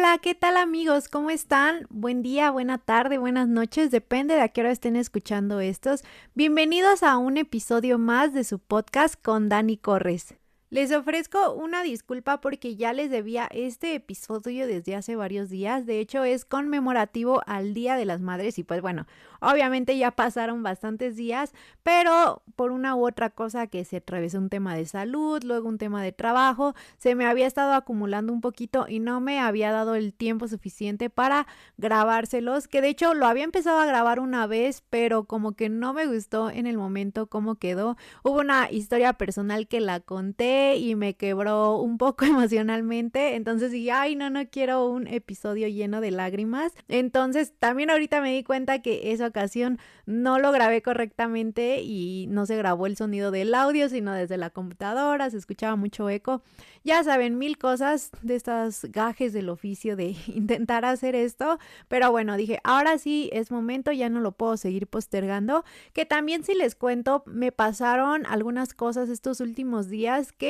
Hola, ¿qué tal amigos? ¿Cómo están? Buen día, buena tarde, buenas noches, depende de a qué hora estén escuchando estos. Bienvenidos a un episodio más de su podcast con Dani Corres. Les ofrezco una disculpa porque ya les debía este episodio desde hace varios días. De hecho, es conmemorativo al Día de las Madres y pues bueno, obviamente ya pasaron bastantes días, pero por una u otra cosa que se atravesó un tema de salud, luego un tema de trabajo, se me había estado acumulando un poquito y no me había dado el tiempo suficiente para grabárselos, que de hecho lo había empezado a grabar una vez, pero como que no me gustó en el momento cómo quedó. Hubo una historia personal que la conté y me quebró un poco emocionalmente, entonces dije, ay, no quiero un episodio lleno de lágrimas. Entonces también ahorita me di cuenta que esa ocasión no lo grabé correctamente y no se grabó el sonido del audio, sino desde la computadora, se escuchaba mucho eco. Ya saben, mil cosas de estas gajes del oficio de intentar hacer esto, pero bueno, dije, ahora sí es momento, ya no lo puedo seguir postergando, que también si les cuento, me pasaron algunas cosas estos últimos días que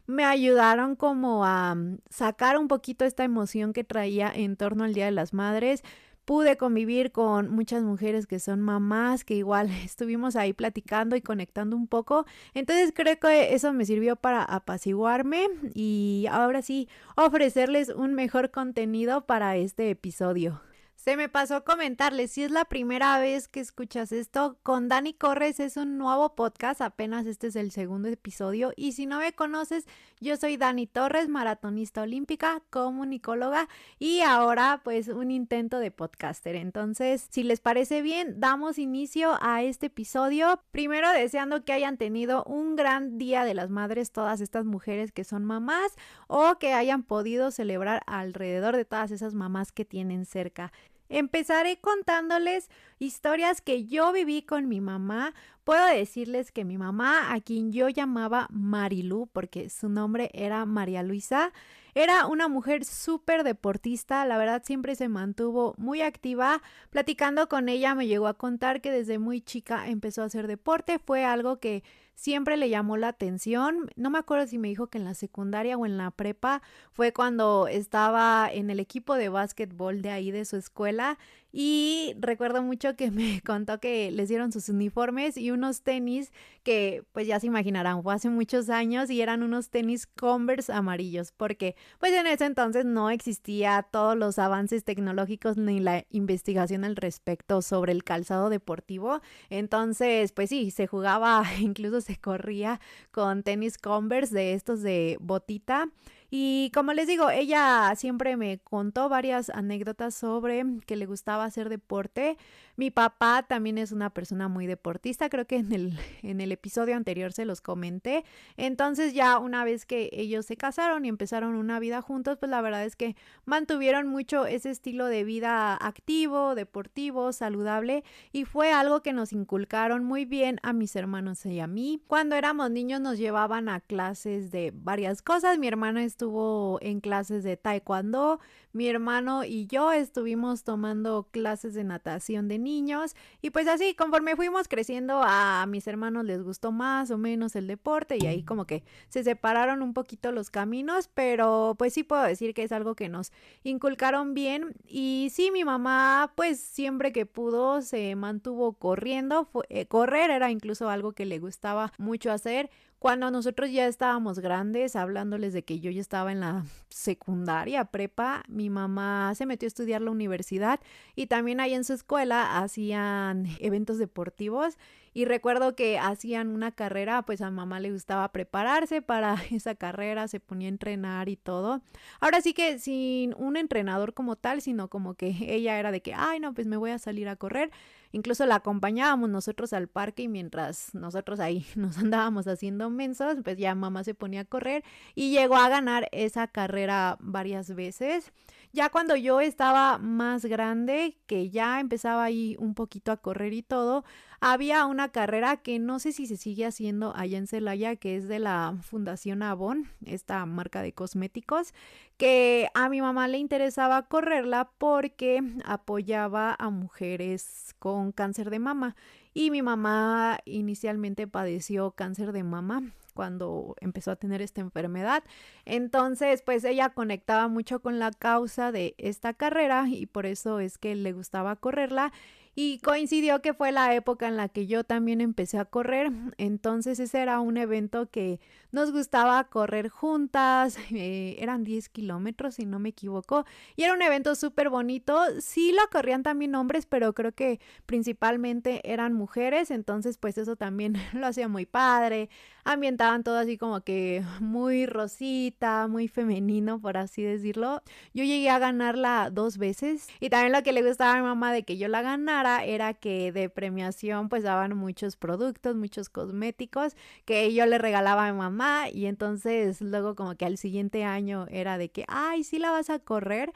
me ayudaron como a sacar un poquito esta emoción que traía en torno al Día de las Madres. Pude convivir con muchas mujeres que son mamás, que igual estuvimos ahí platicando y conectando un poco. Entonces creo que eso me sirvió para apaciguarme y ahora sí ofrecerles un mejor contenido para este episodio. Se me pasó comentarles, si es la primera vez que escuchas esto, con Dani Corres es un nuevo podcast, apenas este es el segundo episodio y si no me conoces, yo soy Dani Torres, maratonista olímpica, comunicóloga y ahora pues un intento de podcaster. Entonces, si les parece bien, damos inicio a este episodio, primero deseando que hayan tenido un gran Día de las Madres todas estas mujeres que son mamás o que hayan podido celebrar alrededor de todas esas mamás que tienen cerca. Empezaré contándoles historias que yo viví con mi mamá. Puedo decirles que mi mamá, a quien yo llamaba Marilú, porque su nombre era María Luisa, era una mujer súper deportista, la verdad siempre se mantuvo muy activa. Platicando con ella me llegó a contar que desde muy chica empezó a hacer deporte, fue algo que siempre le llamó la atención. No me acuerdo si me dijo que en la secundaria o en la prepa fue cuando estaba en el equipo de básquetbol de ahí de su escuela y recuerdo mucho que me contó que les dieron sus uniformes y unos tenis que pues ya se imaginarán, fue hace muchos años y eran unos tenis Converse amarillos porque pues en ese entonces no existía todos los avances tecnológicos ni la investigación al respecto sobre el calzado deportivo. Entonces pues sí, se jugaba, incluso se corría con tenis Converse de estos de botita. Y como les digo, ella siempre me contó varias anécdotas sobre que le gustaba hacer deporte. Mi papá también es una persona muy deportista, creo que en el episodio anterior se los comenté. Entonces ya una vez que ellos se casaron y empezaron una vida juntos, pues la verdad es que mantuvieron mucho ese estilo de vida activo, deportivo, saludable y fue algo que nos inculcaron muy bien a mis hermanos y a mí. Cuando éramos niños nos llevaban a clases de varias cosas. Mi hermana estuvo en clases de taekwondo, mi hermano y yo estuvimos tomando clases de natación de niños y pues así conforme fuimos creciendo a mis hermanos les gustó más o menos el deporte y ahí como que se separaron un poquito los caminos, pero pues sí puedo decir que es algo que nos inculcaron bien y sí, mi mamá pues siempre que pudo se mantuvo corriendo, correr era incluso algo que le gustaba mucho hacer. Cuando nosotros ya estábamos grandes, hablándoles de que yo ya estaba en la secundaria, prepa, mi mamá se metió a estudiar la universidad y también ahí en su escuela hacían eventos deportivos y recuerdo que hacían una carrera, pues a mamá le gustaba prepararse para esa carrera, se ponía a entrenar y todo. Ahora sí que sin un entrenador como tal, sino como que ella era de que, ay no, pues me voy a salir a correr. Incluso la acompañábamos nosotros al parque y mientras nosotros ahí nos andábamos haciendo mensos, pues ya mamá se ponía a correr y llegó a ganar esa carrera varias veces. Ya cuando yo estaba más grande, que ya empezaba ahí un poquito a correr y todo, había una carrera que no sé si se sigue haciendo allá en Celaya, que es de la Fundación Avon, esta marca de cosméticos, que a mi mamá le interesaba correrla porque apoyaba a mujeres con cáncer de mama y mi mamá inicialmente padeció cáncer de mama cuando empezó a tener esta enfermedad. Entonces, pues ella conectaba mucho con la causa de esta carrera y por eso es que le gustaba correrla. Y coincidió que fue la época en la que yo también empecé a correr, entonces ese era un evento que nos gustaba correr juntas, eran 10 kilómetros si no me equivoco, y era un evento súper bonito, sí lo corrían también hombres, pero creo que principalmente eran mujeres, entonces pues eso también lo hacía muy padre, ambientaban todo así como que muy rosita, muy femenino por así decirlo. Yo llegué a ganarla 2 veces y también lo que le gustaba a mi mamá de que yo la ganara era que de premiación pues daban muchos productos, muchos cosméticos que yo le regalaba a mi mamá y entonces luego como que al siguiente año era de que, ay, sí la vas a correr,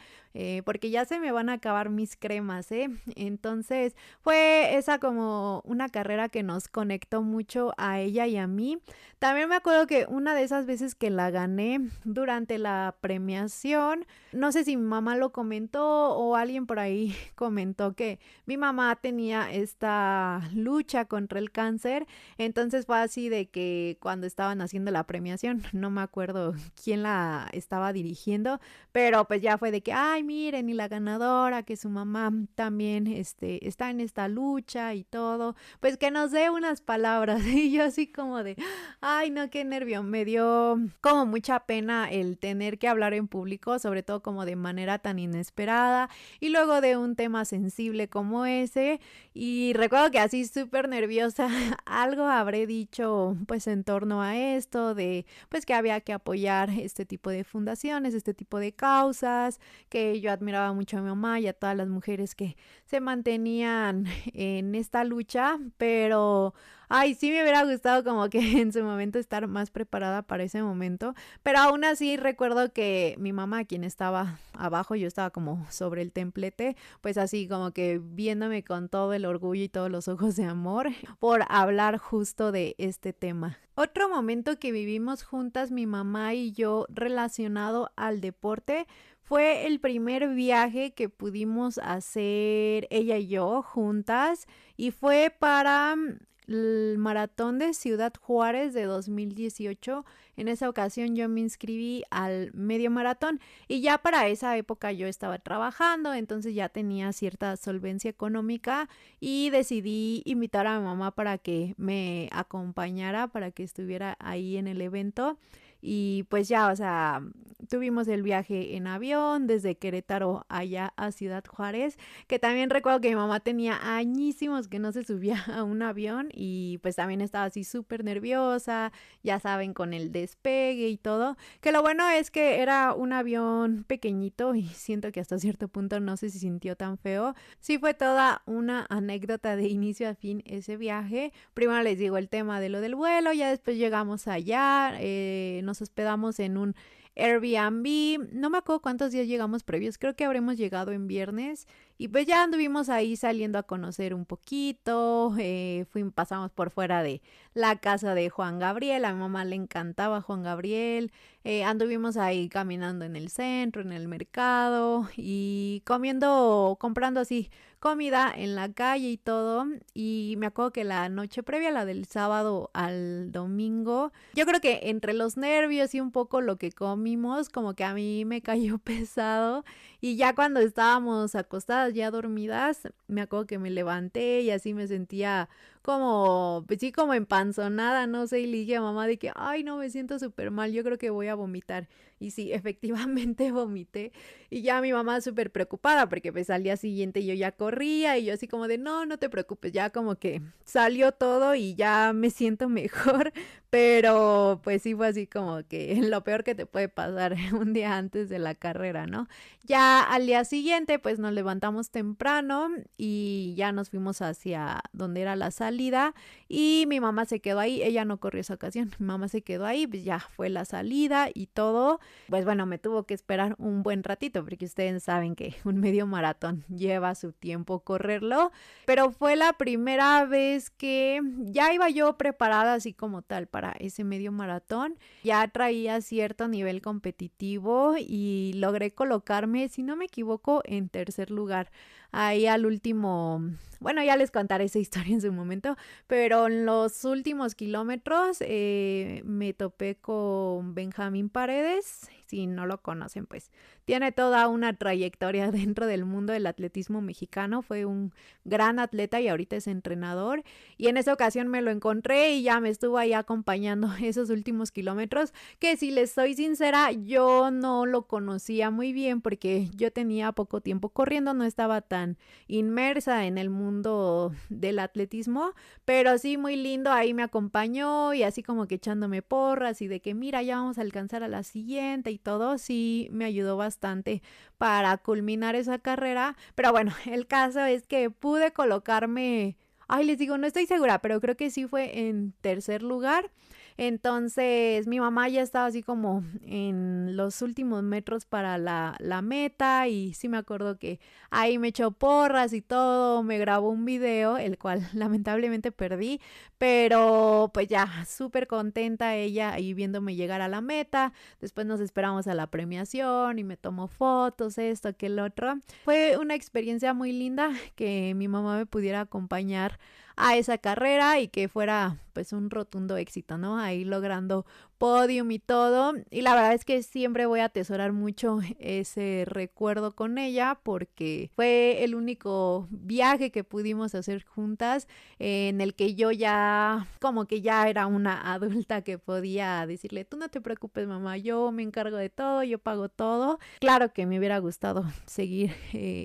porque ya se me van a acabar mis cremas, ¿eh? Entonces fue esa como una carrera que nos conectó mucho a ella y a mí. También me acuerdo que una de esas veces que la gané durante la premiación, no sé si mi mamá lo comentó o alguien por ahí comentó que mi mamá tenía esta lucha contra el cáncer, entonces fue así de que cuando estaban haciendo la premiación, no me acuerdo quién la estaba dirigiendo, pero pues ya fue de que, ay, miren, y la ganadora, que su mamá también está en esta lucha y todo, pues que nos dé unas palabras, y yo así como de, ay, no, qué nervio, me dio como mucha pena el tener que hablar en público, sobre todo como de manera tan inesperada, y luego de un tema sensible como ese, y recuerdo que así súper nerviosa, algo habré dicho pues en torno a esto, de pues que había que apoyar este tipo de fundaciones, este tipo de causas, que yo admiraba mucho a mi mamá y a todas las mujeres que se mantenían en esta lucha, pero ay, sí me hubiera gustado como que en su momento estar más preparada para ese momento, pero aún así recuerdo que mi mamá, quien estaba abajo, yo estaba como sobre el templete, pues así como que viéndome con todo el orgullo y todos los ojos de amor por hablar justo de este tema. Otro momento que vivimos juntas mi mamá y yo relacionado al deporte fue el primer viaje que pudimos hacer ella y yo juntas y fue para el maratón de Ciudad Juárez de 2018. En esa ocasión yo me inscribí al medio maratón y ya para esa época yo estaba trabajando, entonces ya tenía cierta solvencia económica y decidí invitar a mi mamá para que me acompañara, para que estuviera ahí en el evento. Y pues ya, o sea, tuvimos el viaje en avión desde Querétaro allá a Ciudad Juárez, que también recuerdo que mi mamá tenía añísimos que no se subía a un avión y pues también estaba así súper nerviosa, ya saben, con el despegue y todo, que lo bueno es que era un avión pequeñito y siento que hasta cierto punto no se sintió tan feo. Sí fue toda una anécdota de inicio a fin ese viaje. Primero les digo el tema de lo del vuelo, ya después llegamos allá, nos hospedamos en un Airbnb, no me acuerdo cuántos días llegamos previos, creo que habremos llegado en viernes y pues ya anduvimos ahí saliendo a conocer un poquito, pasamos por fuera de la casa de Juan Gabriel, a mi mamá le encantaba Juan Gabriel, anduvimos ahí caminando en el centro, en el mercado y comprando así comida en la calle y todo, y me acuerdo que la noche previa, la del sábado al domingo, yo creo que entre los nervios y un poco lo que comimos, como que a mí me cayó pesado, y ya cuando estábamos acostadas ya dormidas, me acuerdo que me levanté y así me sentía como, pues sí, como empanzonada, no sé, y le dije a mamá de que, ay, no, me siento súper mal, yo creo que voy a vomitar, y sí, efectivamente vomité, y ya mi mamá súper preocupada, porque pues al día siguiente yo ya corría, y yo así como de, no, no te preocupes, ya como que salió todo y ya me siento mejor, pero pues sí fue así como que lo peor que te puede pasar un día antes de la carrera, ¿no? Ya al día siguiente pues nos levantamos temprano y ya nos fuimos hacia donde era la salida y mi mamá se quedó ahí, ella no corrió esa ocasión, mi mamá se quedó ahí, pues ya fue la salida y todo, pues bueno, me tuvo que esperar un buen ratito porque ustedes saben que un medio maratón lleva su tiempo correrlo, pero fue la primera vez que ya iba yo preparada así como tal para ese medio maratón, ya traía cierto nivel competitivo y logré colocarme, si no me equivoco, en tercer lugar. ahí al último, bueno, ya les contaré esa historia en su momento, pero en los últimos kilómetros me topé con Benjamín Paredes. Si no lo conocen, pues tiene toda una trayectoria dentro del mundo del atletismo mexicano. Fue un gran atleta y ahorita es entrenador. Y en esa ocasión me lo encontré y ya me estuvo ahí acompañando esos últimos kilómetros, que si les soy sincera, yo no lo conocía muy bien porque yo tenía poco tiempo corriendo, no estaba tan inmersa en el mundo del atletismo, pero sí muy lindo, ahí me acompañó y así como que echándome porras y de que mira, ya vamos a alcanzar a la siguiente y todo, sí me ayudó bastante para culminar esa carrera. Pero bueno, el caso es que pude colocarme, ay, les digo, no estoy segura, pero creo que sí fue en tercer lugar. Entonces mi mamá ya estaba así como en los últimos metros para la meta y sí me acuerdo que ahí me echó porras y todo, me grabó un video, el cual lamentablemente perdí, pero pues ya súper contenta ella ahí viéndome llegar a la meta. Después nos esperamos a la premiación y me tomó fotos, esto, aquel otro. Fue una experiencia muy linda que mi mamá me pudiera acompañar a esa carrera y que fuera pues un rotundo éxito, ¿no? Ahí logrando podium y todo. Y la verdad es que siempre voy a atesorar mucho ese recuerdo con ella porque fue el único viaje que pudimos hacer juntas en el que yo ya como que ya era una adulta que podía decirle, tú no te preocupes mamá, yo me encargo de todo, yo pago todo. Claro que me hubiera gustado seguir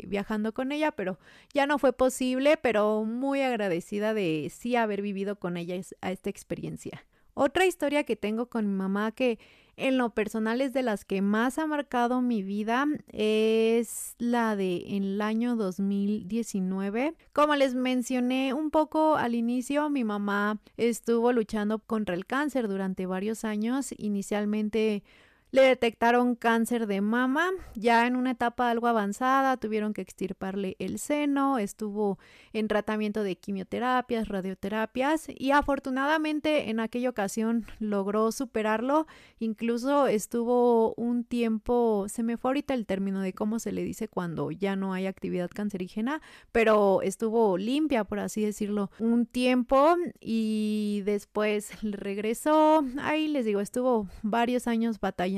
viajando con ella, pero ya no fue posible, pero muy agradecida de sí haber vivido con ella a esta experiencia. Otra historia que tengo con mi mamá que en lo personal es de las que más ha marcado mi vida es la de en el año 2019. Como les mencioné un poco al inicio, mi mamá estuvo luchando contra el cáncer durante varios años. Inicialmente le detectaron cáncer de mama, ya en una etapa algo avanzada, tuvieron que extirparle el seno, estuvo en tratamiento de quimioterapias, radioterapias y afortunadamente en aquella ocasión logró superarlo, incluso estuvo un tiempo, se me fue ahorita el término de cómo se le dice cuando ya no hay actividad cancerígena, pero estuvo limpia, por así decirlo, un tiempo y después regresó, ahí les digo, estuvo varios años batallando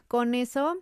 con eso,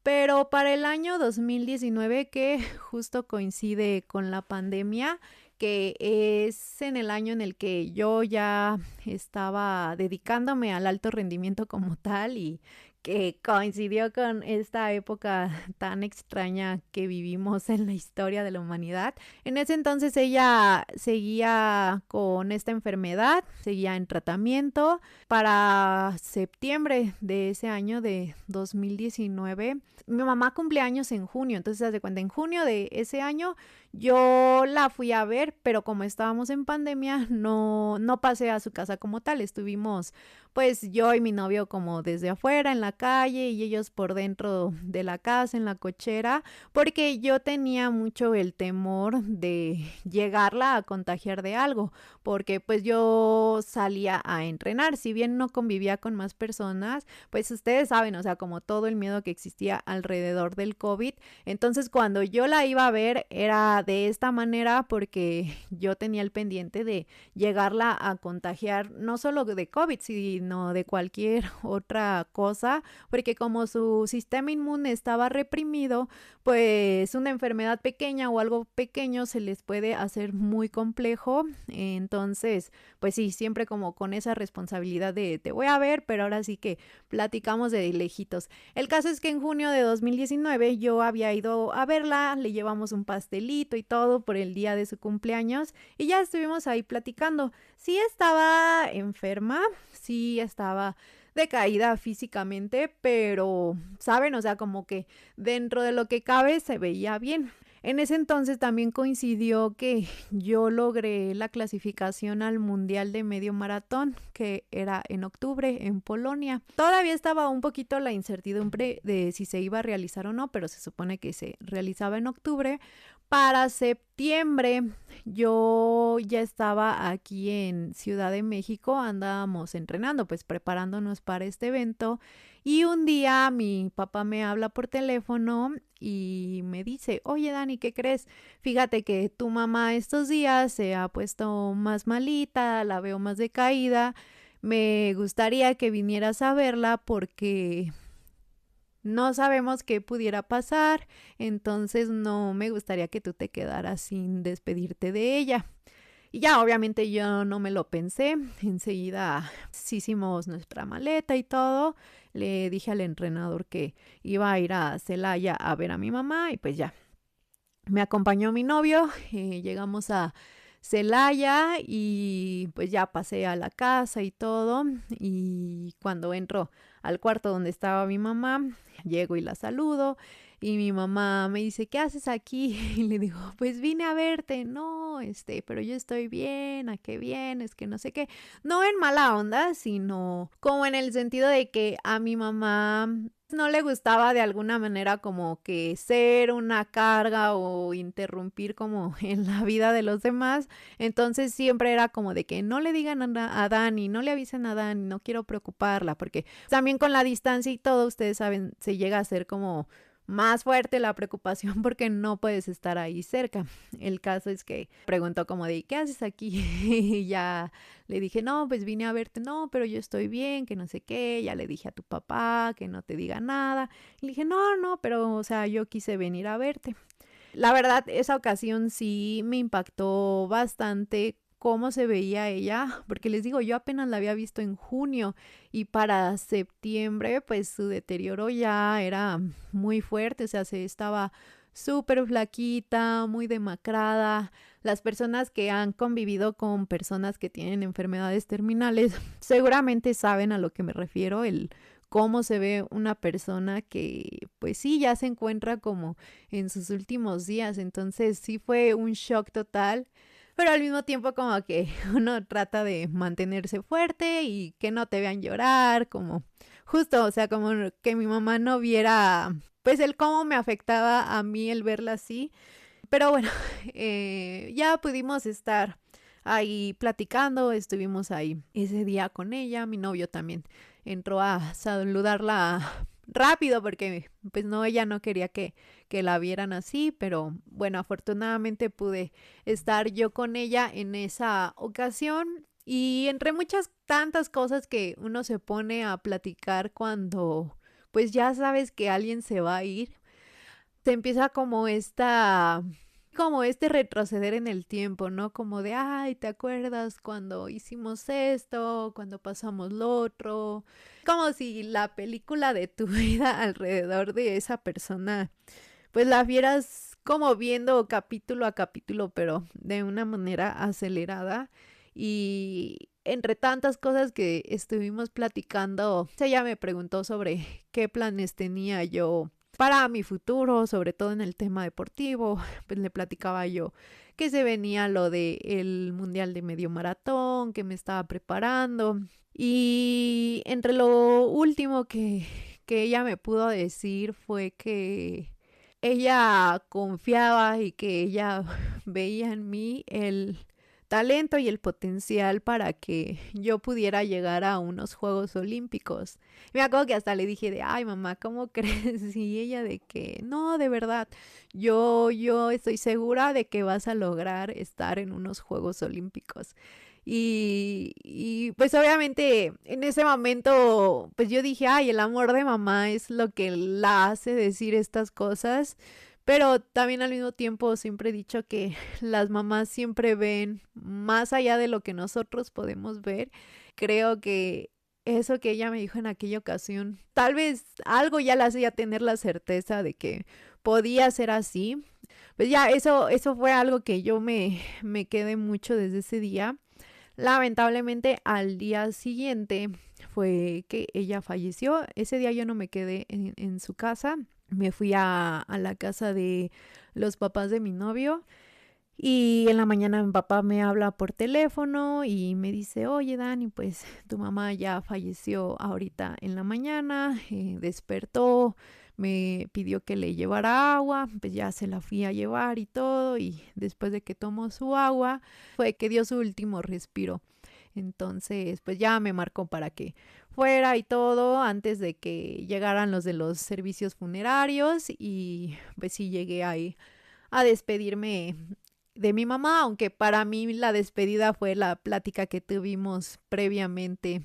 pero para el año 2019 que justo coincide con la pandemia, que es en el año en el que yo ya estaba dedicándome al alto rendimiento como tal y que coincidió con esta época tan extraña que vivimos en la historia de la humanidad. En ese entonces ella seguía con esta enfermedad, seguía en tratamiento. Para septiembre de ese año de 2019, mi mamá cumple años en junio, entonces haz de cuenta, en junio de ese año yo la fui a ver, pero como estábamos en pandemia, no pasé a su casa como tal, estuvimos pues yo y mi novio como desde afuera en la calle y ellos por dentro de la casa en la cochera, porque yo tenía mucho el temor de llegarla a contagiar de algo, porque pues yo salía a entrenar, si bien no convivía con más personas, pues ustedes saben, o sea, como todo el miedo que existía alrededor del COVID, entonces cuando yo la iba a ver era de esta manera porque yo tenía el pendiente de llegarla a contagiar no solo de COVID, sino de cualquier otra cosa, porque como su sistema inmune estaba reprimido, pues una enfermedad pequeña o algo pequeño se les puede hacer muy complejo. Entonces, pues sí, siempre como con esa responsabilidad de te voy a ver, pero ahora sí que platicamos de lejitos. El caso es que en junio de 2019 yo había ido a verla, le llevamos un pastelito y todo por el día de su cumpleaños y ya estuvimos ahí platicando. Sí estaba enferma, sí estaba decaída físicamente, pero, ¿saben? O sea, como que dentro de lo que cabe se veía bien. En ese entonces también coincidió que yo logré la clasificación al Mundial de Medio Maratón, que era en octubre en Polonia. Todavía estaba un poquito la incertidumbre de si se iba a realizar o no, pero se supone que se realizaba en octubre, Para septiembre yo ya estaba aquí en Ciudad de México, andábamos entrenando, pues preparándonos para este evento y un día mi papá me habla por teléfono y me dice, oye Dani, ¿qué crees? Fíjate que tu mamá estos días se ha puesto más malita, la veo más decaída, me gustaría que vinieras a verla porque no sabemos qué pudiera pasar, entonces no me gustaría que tú te quedaras sin despedirte de ella. Y ya obviamente yo no me lo pensé, enseguida sí hicimos nuestra maleta y todo, le dije al entrenador que iba a ir a Celaya a ver a mi mamá y pues ya, me acompañó mi novio, llegamos a Celaya y pues ya pasé a la casa y todo y cuando entro al cuarto donde estaba mi mamá, llego y la saludo y mi mamá me dice, ¿qué haces aquí? Y le digo, pues vine a verte, no, pero yo estoy bien, ¿a qué vienes? Que no sé qué, no en mala onda, sino como en el sentido de que a mi mamá no le gustaba de alguna manera como que ser una carga o interrumpir como en la vida de los demás. Entonces siempre era como de que no le digan a Dani, no le avisen a Dani, no quiero preocuparla, porque también con la distancia y todo, ustedes saben, se llega a ser como más fuerte la preocupación porque no puedes estar ahí cerca. El caso es que preguntó como de, ¿qué haces aquí? Y ya le dije, no, pues vine a verte, no, pero yo estoy bien, que no sé qué, ya le dije a tu papá que no te diga nada. Y le dije, no, no, pero o sea, yo quise venir a verte. La verdad, esa ocasión sí me impactó bastante cómo se veía ella, porque les digo, yo apenas la había visto en junio y para septiembre pues su deterioro ya era muy fuerte, o sea, se estaba súper flaquita, muy demacrada. Las personas que han convivido con personas que tienen enfermedades terminales seguramente saben a lo que me refiero, el cómo se ve una persona que pues sí ya se encuentra como en sus últimos días. Entonces sí fue un shock total, pero al mismo tiempo como que uno trata de mantenerse fuerte y que no te vean llorar, como justo, o sea, como que mi mamá no viera pues el cómo me afectaba a mí el verla así. Pero bueno, ya pudimos estar ahí platicando, estuvimos ahí ese día con ella, mi novio también entró a saludarla rápido porque pues no, ella no quería que la vieran así, pero bueno, afortunadamente pude estar yo con ella en esa ocasión y entre muchas tantas cosas que uno se pone a platicar cuando pues ya sabes que alguien se va a ir, te empieza como este retroceder en el tiempo, ¿no? Como de, ay, ¿te acuerdas cuando hicimos esto, cuando pasamos lo otro? Como si la película de tu vida alrededor de esa persona, pues la vieras como viendo capítulo a capítulo, pero de una manera acelerada. Y entre tantas cosas que estuvimos platicando, ella me preguntó sobre qué planes tenía yo para mi futuro, sobre todo en el tema deportivo. Pues le platicaba yo que se venía lo del Mundial de Medio Maratón, que me estaba preparando. Y entre lo último que ella me pudo decir fue que ella confiaba y que ella veía en mí el talento y el potencial para que yo pudiera llegar a unos Juegos Olímpicos. Me acuerdo que hasta le dije de, ay mamá, ¿cómo crees? Y ella de que, no, de verdad, yo estoy segura de que vas a lograr estar en unos Juegos Olímpicos. Y pues obviamente en ese momento pues yo dije, ay, el amor de mamá es lo que la hace decir estas cosas, pero también al mismo tiempo siempre he dicho que las mamás siempre ven más allá de lo que nosotros podemos ver. Creo que eso que ella me dijo en aquella ocasión, tal vez algo ya la hacía tener la certeza de que podía ser así. Pues ya eso fue algo que yo me quedé mucho desde ese día. Lamentablemente al día siguiente fue que ella falleció. Ese día yo no me quedé en su casa. Me fui a la casa de los papás de mi novio y en la mañana mi papá me habla por teléfono y me dice, oye Dani, pues tu mamá ya falleció ahorita en la mañana, despertó, me pidió que le llevara agua, pues ya se la fui a llevar y todo, y después de que tomó su agua, fue que dio su último respiro. Entonces, pues ya me marcó para que fuera y todo antes de que llegaran los de los servicios funerarios y pues sí llegué ahí a despedirme de mi mamá, aunque para mí la despedida fue la plática que tuvimos previamente.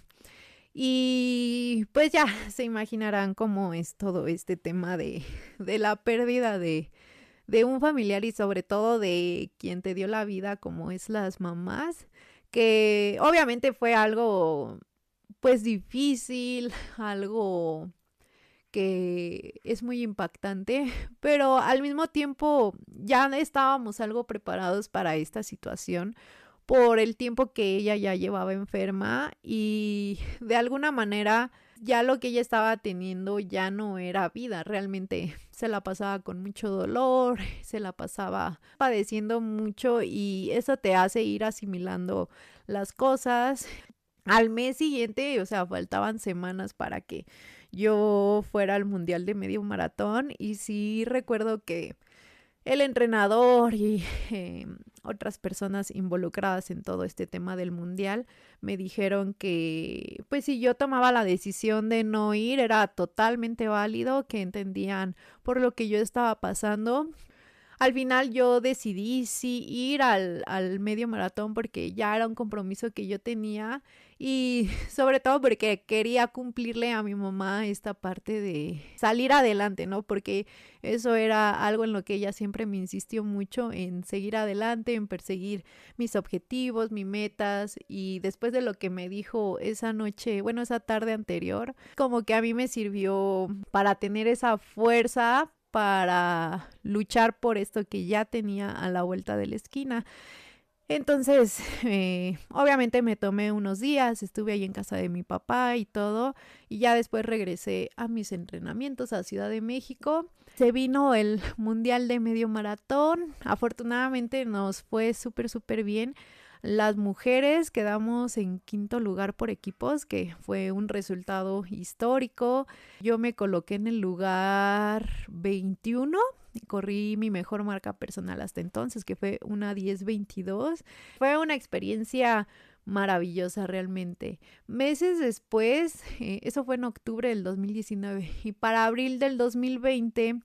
Y pues ya se imaginarán cómo es todo este tema de la pérdida de un familiar y sobre todo de quien te dio la vida, como es las mamás, que obviamente fue algo pues difícil, algo que es muy impactante, pero al mismo tiempo ya estábamos algo preparados para esta situación por el tiempo que ella ya llevaba enferma y de alguna manera ya lo que ella estaba teniendo ya no era vida, realmente se la pasaba con mucho dolor, se la pasaba padeciendo mucho y eso te hace ir asimilando las cosas. Al mes siguiente, o sea, faltaban semanas para que yo fuera al Mundial de Medio Maratón y sí recuerdo que el entrenador y otras personas involucradas en todo este tema del mundial me dijeron que pues si yo tomaba la decisión de no ir era totalmente válido, que entendían por lo que yo estaba pasando. Al final yo decidí sí ir al medio maratón porque ya era un compromiso que yo tenía y sobre todo porque quería cumplirle a mi mamá esta parte de salir adelante, ¿no? Porque eso era algo en lo que ella siempre me insistió mucho, en seguir adelante, en perseguir mis objetivos, mis metas y después de lo que me dijo esa noche, bueno, esa tarde anterior, como que a mí me sirvió para tener esa fuerza para luchar por esto que ya tenía a la vuelta de la esquina. Entonces, obviamente me tomé unos días, estuve ahí en casa de mi papá y todo, y ya después regresé a mis entrenamientos a Ciudad de México. Se vino el Mundial de Medio Maratón, afortunadamente nos fue súper bien. Las mujeres quedamos en quinto lugar por equipos, que fue un resultado histórico. Yo me coloqué en el lugar 21 y corrí mi mejor marca personal hasta entonces, que fue una 10:22. Fue una experiencia maravillosa realmente. Meses después, eso fue en octubre del 2019 y para abril del 2020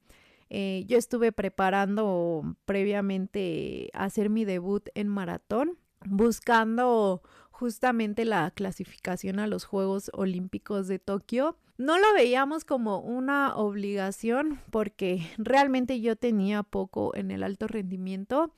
yo estuve preparando previamente hacer mi debut en maratón, buscando justamente la clasificación a los Juegos Olímpicos de Tokio. No lo veíamos como una obligación porque realmente yo tenía poco en el alto rendimiento.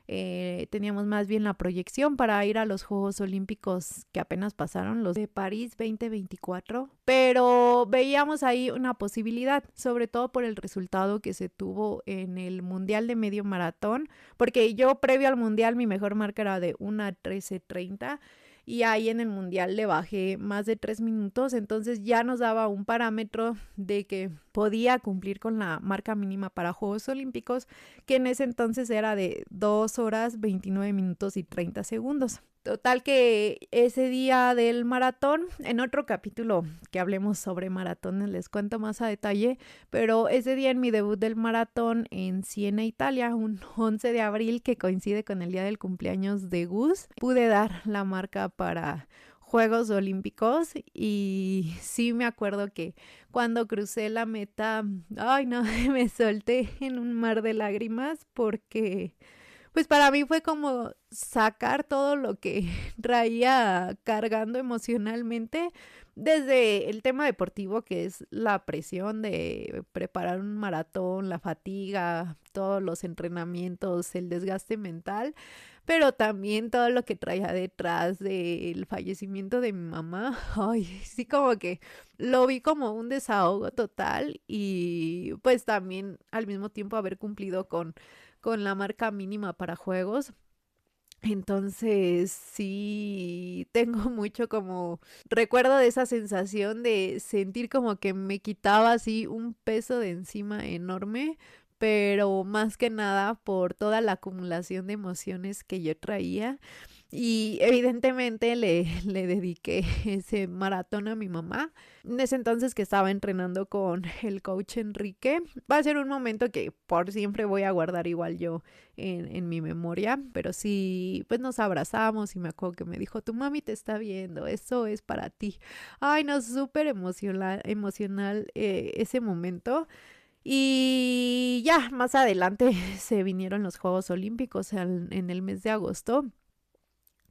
Teníamos más bien la proyección para ir a los Juegos Olímpicos que apenas pasaron, los de París 2024, pero veíamos ahí una posibilidad, sobre todo por el resultado que se tuvo en el Mundial de Medio Maratón, porque yo previo al Mundial mi mejor marca era de 1:13:30 y ahí en el mundial le bajé más de 3 minutos, entonces ya nos daba un parámetro de que podía cumplir con la marca mínima para Juegos Olímpicos, que en ese entonces era de 2 horas 29 minutos y 30 segundos. Total que ese día del maratón, en otro capítulo que hablemos sobre maratones les cuento más a detalle, pero ese día en mi debut del maratón en Siena, Italia, un 11 de abril que coincide con el día del cumpleaños de Gus, pude dar la marca para Juegos Olímpicos y sí me acuerdo que cuando crucé la meta, ay no, me solté en un mar de lágrimas porque pues para mí fue como sacar todo lo que traía cargando emocionalmente, desde el tema deportivo, que es la presión de preparar un maratón, la fatiga, todos los entrenamientos, el desgaste mental, pero también todo lo que traía detrás del fallecimiento de mi mamá. Ay, sí, como que lo vi como un desahogo total y pues también al mismo tiempo haber cumplido con la marca mínima para juegos. Entonces sí tengo mucho como recuerdo de esa sensación de sentir como que me quitaba así un peso de encima enorme, pero más que nada por toda la acumulación de emociones que yo traía. y evidentemente le dediqué ese maratón a mi mamá. En ese entonces que estaba entrenando con el coach Enrique, va a ser un momento que por siempre voy a guardar igual yo en mi memoria, pero sí, pues nos abrazamos y me acuerdo que me dijo, tu mami te está viendo, eso es para ti. Ay, no, súper emocional ese momento. Y ya, más adelante se vinieron los Juegos Olímpicos en el mes de agosto.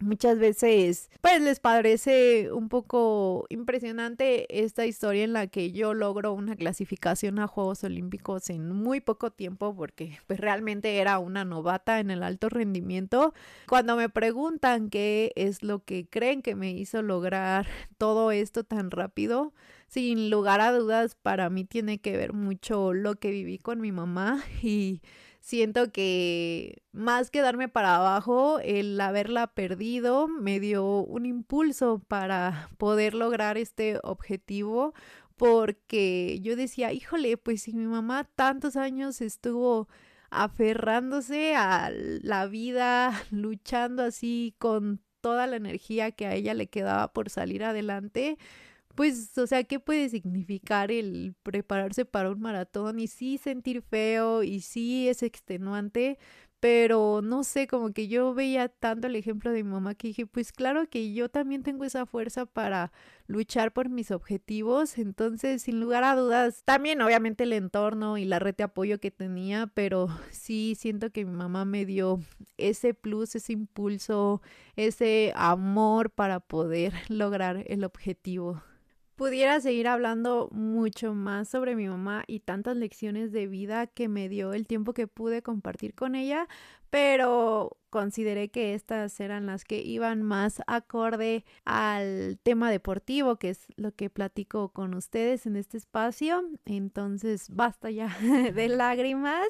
Muchas veces, pues les parece un poco impresionante esta historia en la que yo logro una clasificación a Juegos Olímpicos en muy poco tiempo porque pues realmente era una novata en el alto rendimiento. Cuando me preguntan qué es lo que creen que me hizo lograr todo esto tan rápido, sin lugar a dudas para mí tiene que ver mucho lo que viví con mi mamá y siento que más que darme para abajo, el haberla perdido me dio un impulso para poder lograr este objetivo, porque yo decía, híjole, pues si mi mamá tantos años estuvo aferrándose a la vida, luchando así con toda la energía que a ella le quedaba por salir adelante, pues, o sea, ¿qué puede significar el prepararse para un maratón? Y sí sentir feo y sí es extenuante, pero no sé, como que yo veía tanto el ejemplo de mi mamá que dije, pues claro que yo también tengo esa fuerza para luchar por mis objetivos, entonces sin lugar a dudas, también obviamente el entorno y la red de apoyo que tenía, pero sí siento que mi mamá me dio ese plus, ese impulso, ese amor para poder lograr el objetivo. Pudiera seguir hablando mucho más sobre mi mamá y tantas lecciones de vida que me dio el tiempo que pude compartir con ella, pero consideré que estas eran las que iban más acorde al tema deportivo, que es lo que platico con ustedes en este espacio. Entonces, basta ya de lágrimas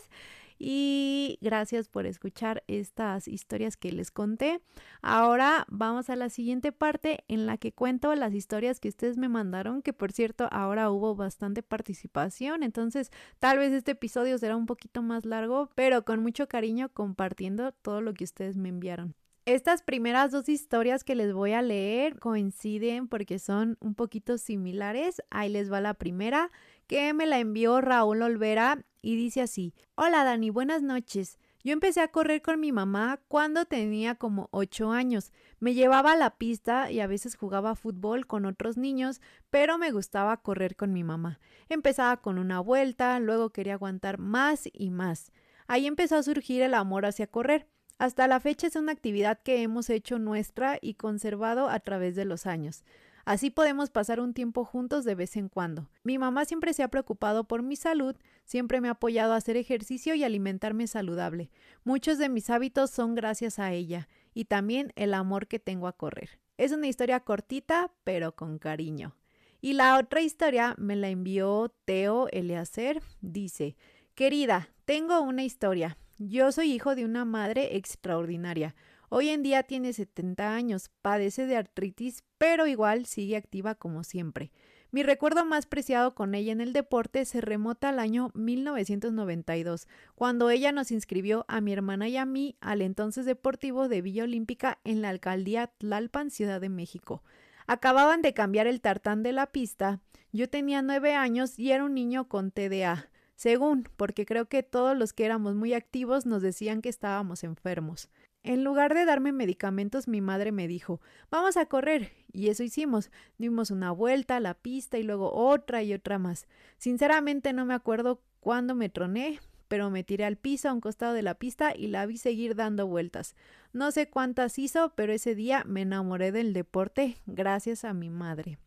y gracias por escuchar estas historias que les conté. Ahora vamos a la siguiente parte en la que cuento las historias que ustedes me mandaron, que por cierto ahora hubo bastante participación, entonces tal vez este episodio será un poquito más largo, pero con mucho cariño compartiendo todo lo que ustedes me enviaron. Estas primeras dos historias que les voy a leer coinciden porque son un poquito similares. Ahí les va la primera, que me la envió Raúl Olvera y dice así: Hola Dani, buenas noches. Yo empecé a correr con mi mamá cuando tenía como 8 años. Me llevaba a la pista y a veces jugaba fútbol con otros niños, pero me gustaba correr con mi mamá. Empezaba con una vuelta, luego quería aguantar más y más. Ahí empezó a surgir el amor hacia correr. Hasta la fecha es una actividad que hemos hecho nuestra y conservado a través de los años. Así podemos pasar un tiempo juntos de vez en cuando. Mi mamá siempre se ha preocupado por mi salud, siempre me ha apoyado a hacer ejercicio y alimentarme saludable. Muchos de mis hábitos son gracias a ella y también el amor que tengo a correr. Es una historia cortita, pero con cariño. Y la otra historia me la envió Teo Eleazer. Dice: Querida, tengo una historia. Yo soy hijo de una madre extraordinaria. Hoy en día tiene 70 años, padece de artritis, pero igual sigue activa como siempre. Mi recuerdo más preciado con ella en el deporte se remota al año 1992, cuando ella nos inscribió a mi hermana y a mí al entonces Deportivo de Villa Olímpica en la alcaldía Tlalpan, Ciudad de México. Acababan de cambiar el tartán de la pista, yo tenía 9 años y era un niño con TDA. Según, porque creo que todos los que éramos muy activos nos decían que estábamos enfermos. En lugar de darme medicamentos, mi madre me dijo, vamos a correr, y eso hicimos. Dimos una vuelta a la pista y luego otra y otra más. Sinceramente no me acuerdo cuándo me troné, pero me tiré al piso a un costado de la pista y la vi seguir dando vueltas. No sé cuántas hizo, pero ese día me enamoré del deporte gracias a mi madre.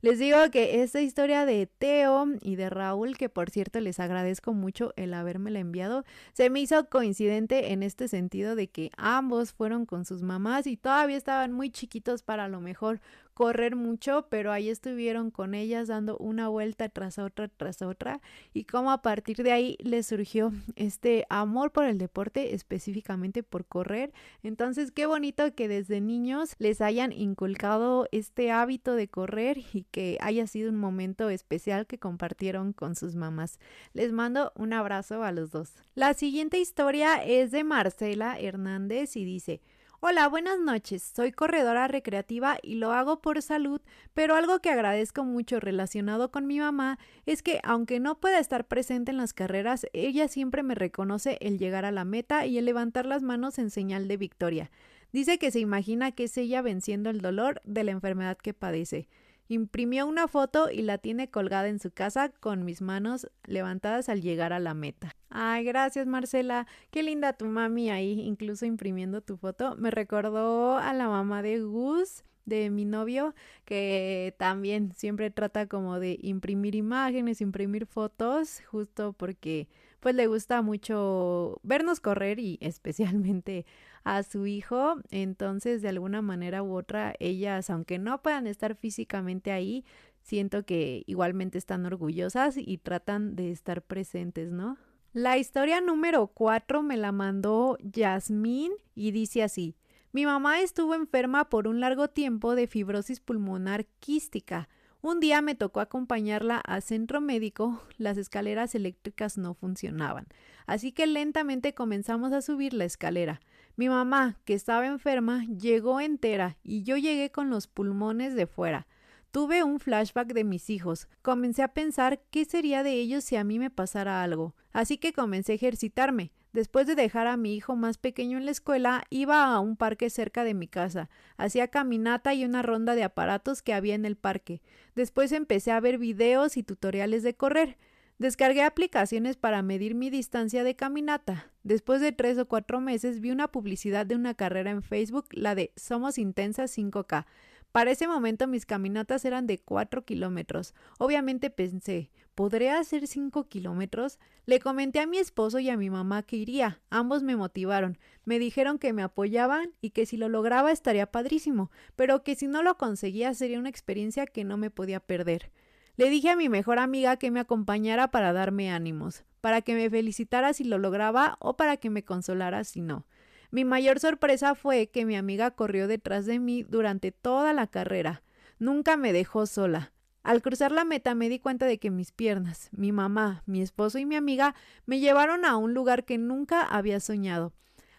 Les digo que esta historia de Teo y de Raúl, que por cierto les agradezco mucho el habérmela enviado, se me hizo coincidente en este sentido de que ambos fueron con sus mamás y todavía estaban muy chiquitos para a lo mejor correr mucho, pero ahí estuvieron con ellas dando una vuelta tras otra y cómo a partir de ahí les surgió este amor por el deporte, específicamente por correr. Entonces qué bonito que desde niños les hayan inculcado este hábito de correr y que haya sido un momento especial que compartieron con sus mamás. Les mando un abrazo a los dos. La siguiente historia es de Marcela Hernández y dice: Hola, buenas noches. Soy corredora recreativa y lo hago por salud, pero algo que agradezco mucho relacionado con mi mamá es que aunque no pueda estar presente en las carreras, ella siempre me reconoce el llegar a la meta y el levantar las manos en señal de victoria. Dice que se imagina que es ella venciendo el dolor de la enfermedad que padece. Imprimió una foto y la tiene colgada en su casa con mis manos levantadas al llegar a la meta. Ay, gracias Marcela, qué linda tu mami ahí, incluso imprimiendo tu foto. Me recordó a la mamá de Gus, de mi novio, que también siempre trata como de imprimir imágenes, imprimir fotos, justo porque pues le gusta mucho vernos correr y especialmente a su hijo. Entonces, de alguna manera u otra, ellas, aunque no puedan estar físicamente ahí, siento que igualmente están orgullosas y tratan de estar presentes, ¿no? La historia número 4 me la mandó Yasmín y dice así: mi mamá estuvo enferma por un largo tiempo de fibrosis pulmonar quística. Un día me tocó acompañarla al centro médico, las escaleras eléctricas no funcionaban, así que lentamente comenzamos a subir la escalera. Mi mamá, que estaba enferma, llegó entera y yo llegué con los pulmones de fuera. Tuve un flashback de mis hijos. Comencé a pensar qué sería de ellos si a mí me pasara algo. Así que comencé a ejercitarme. Después de dejar a mi hijo más pequeño en la escuela, iba a un parque cerca de mi casa. Hacía caminata y una ronda de aparatos que había en el parque. Después empecé a ver videos y tutoriales de correr. Descargué aplicaciones para medir mi distancia de caminata. Después de 3 o 4 meses vi una publicidad de una carrera en Facebook, la de Somos Intensas 5K. Para ese momento mis caminatas eran de 4 kilómetros. Obviamente pensé, ¿podré hacer 5 kilómetros? Le comenté a mi esposo y a mi mamá que iría. Ambos me motivaron. Me dijeron que me apoyaban y que si lo lograba estaría padrísimo, pero que si no lo conseguía sería una experiencia que no me podía perder. Le dije a mi mejor amiga que me acompañara para darme ánimos, para que me felicitara si lo lograba o para que me consolara si no. Mi mayor sorpresa fue que mi amiga corrió detrás de mí durante toda la carrera. Nunca me dejó sola. Al cruzar la meta me di cuenta de que mis piernas, mi mamá, mi esposo y mi amiga me llevaron a un lugar que nunca había soñado.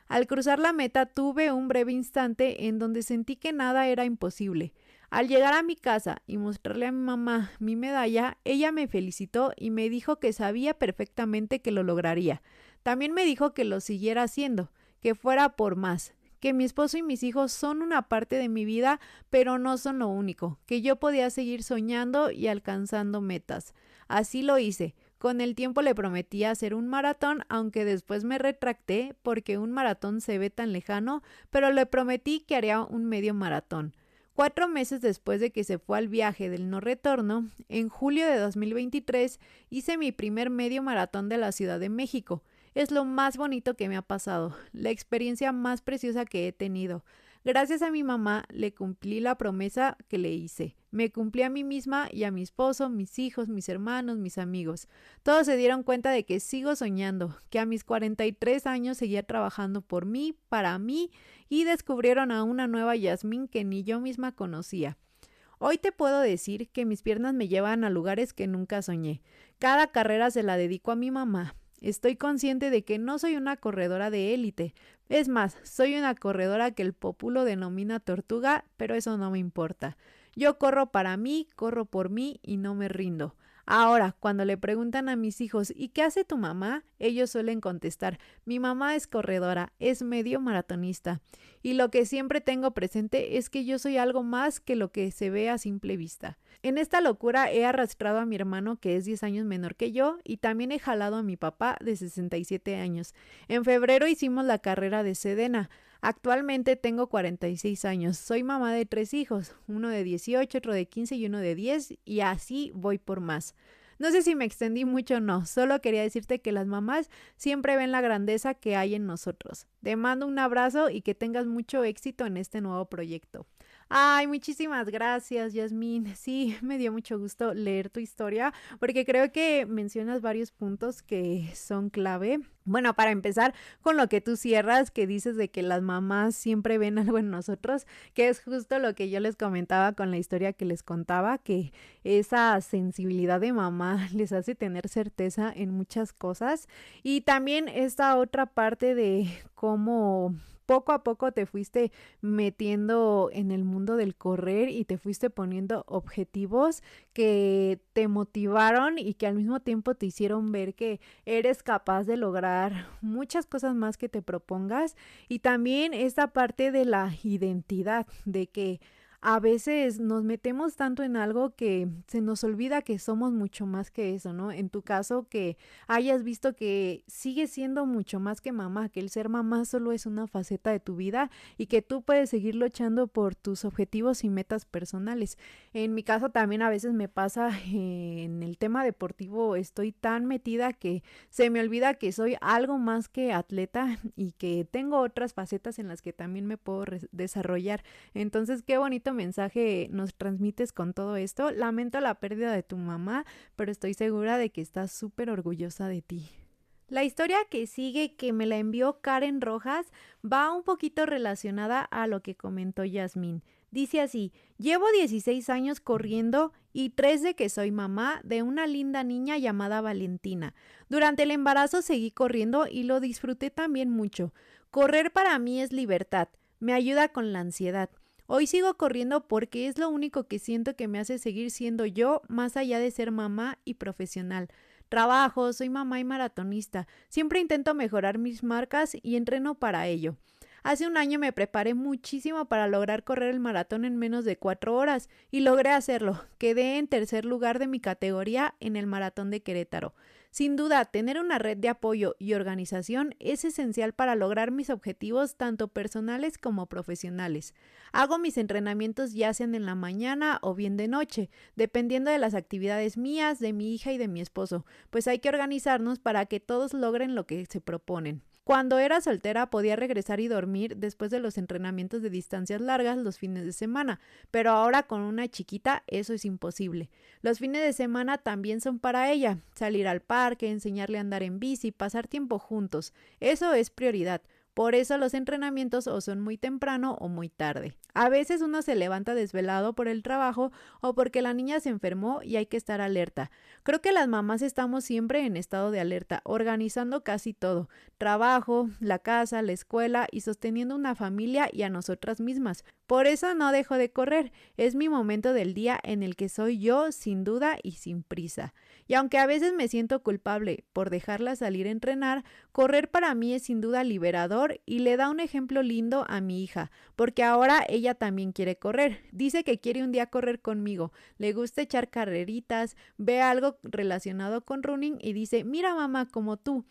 Al cruzar la meta tuve un breve instante en donde sentí que nada era imposible. Al llegar a mi casa y mostrarle a mi mamá mi medalla, ella me felicitó y me dijo que sabía perfectamente que lo lograría. También me dijo que lo siguiera haciendo, que fuera por más, que mi esposo y mis hijos son una parte de mi vida, pero no son lo único, que yo podía seguir soñando y alcanzando metas. Así lo hice. Con el tiempo le prometí hacer un maratón, aunque después me retracté porque un maratón se ve tan lejano, pero le prometí que haría un medio maratón. 4 meses después de que se fue al viaje del no retorno, en julio de 2023 hice mi primer medio maratón de la Ciudad de México. Es lo más bonito que me ha pasado, la experiencia más preciosa que he tenido. Gracias a mi mamá le cumplí la promesa que le hice. Me cumplí a mí misma y a mi esposo, mis hijos, mis hermanos, mis amigos. Todos se dieron cuenta de que sigo soñando, que a mis 43 años seguía trabajando por mí, para mí, y descubrieron a una nueva Yasmín que ni yo misma conocía. Hoy te puedo decir que mis piernas me llevan a lugares que nunca soñé. Cada carrera se la dedico a mi mamá. Estoy consciente de que no soy una corredora de élite. Es más, soy una corredora que el populo denomina tortuga, pero eso no me importa. Yo corro para mí, corro por mí y no me rindo. Ahora, cuando le preguntan a mis hijos ¿y qué hace tu mamá?, ellos suelen contestar, mi mamá es corredora, es medio maratonista. Y lo que siempre tengo presente es que yo soy algo más que lo que se ve a simple vista. En esta locura he arrastrado a mi hermano que es 10 años menor que yo y también he jalado a mi papá de 67 años. En febrero hicimos la carrera de Sedena. Actualmente tengo 46 años. Soy mamá de 3 hijos, uno de 18, otro de 15 y uno de 10 y así voy por más. No sé si me extendí mucho o no, solo quería decirte que las mamás siempre ven la grandeza que hay en nosotros. Te mando un abrazo y que tengas mucho éxito en este nuevo proyecto. Ay, muchísimas gracias, Yasmín. Sí, me dio mucho gusto leer tu historia porque creo que mencionas varios puntos que son clave. Bueno, para empezar con lo que tú cierras, que dices de que las mamás siempre ven algo en nosotros, que es justo lo que yo les comentaba con la historia que les contaba, que esa sensibilidad de mamá les hace tener certeza en muchas cosas. Y también esta otra parte de cómo poco a poco te fuiste metiendo en el mundo del correr y te fuiste poniendo objetivos que te motivaron y que al mismo tiempo te hicieron ver que eres capaz de lograr muchas cosas más que te propongas. Y también esta parte de la identidad, de que a veces nos metemos tanto en algo que se nos olvida que somos mucho más que eso, ¿no? En tu caso, que hayas visto que sigues siendo mucho más que mamá, que el ser mamá solo es una faceta de tu vida y que tú puedes seguir luchando por tus objetivos y metas personales. En mi caso también a veces me pasa en el tema deportivo, estoy tan metida que se me olvida que soy algo más que atleta y que tengo otras facetas en las que también me puedo desarrollar. Entonces, qué bonito mensaje nos transmites con todo esto. Lamento la pérdida de tu mamá, pero estoy segura de que estás súper orgullosa de ti. La historia que sigue, que me la envió Karen Rojas, va un poquito relacionada a lo que comentó Yasmín. Dice así: llevo 16 años corriendo y 3 de que soy mamá de una linda niña llamada Valentina. Durante el embarazo seguí corriendo y lo disfruté también mucho. Correr para mí es libertad, me ayuda con la ansiedad. Hoy sigo corriendo porque es lo único que siento que me hace seguir siendo yo, más allá de ser mamá y profesional. Trabajo, soy mamá y maratonista. Siempre intento mejorar mis marcas y entreno para ello. Hace un año me preparé muchísimo para lograr correr el maratón en menos de 4 horas y logré hacerlo. Quedé en tercer lugar de mi categoría en el maratón de Querétaro. Sin duda, tener una red de apoyo y organización es esencial para lograr mis objetivos tanto personales como profesionales. Hago mis entrenamientos ya sean en la mañana o bien de noche, dependiendo de las actividades mías, de mi hija y de mi esposo, pues hay que organizarnos para que todos logren lo que se proponen. Cuando era soltera podía regresar y dormir después de los entrenamientos de distancias largas los fines de semana, pero ahora con una chiquita eso es imposible. Los fines de semana también son para ella, salir al parque, enseñarle a andar en bici, pasar tiempo juntos. Eso es prioridad. Por eso los entrenamientos o son muy temprano o muy tarde. A veces uno se levanta desvelado por el trabajo o porque la niña se enfermó y hay que estar alerta. Creo que las mamás estamos siempre en estado de alerta, organizando casi todo: trabajo, la casa, la escuela y sosteniendo una familia y a nosotras mismas. Por eso no dejo de correr, es mi momento del día en el que soy yo sin duda y sin prisa. Y aunque a veces me siento culpable por dejarla salir a entrenar, correr para mí es sin duda liberador y le da un ejemplo lindo a mi hija, porque ahora ella también quiere correr. Dice que quiere un día correr conmigo, le gusta echar carreritas, ve algo relacionado con running y dice: mira mamá, como tú.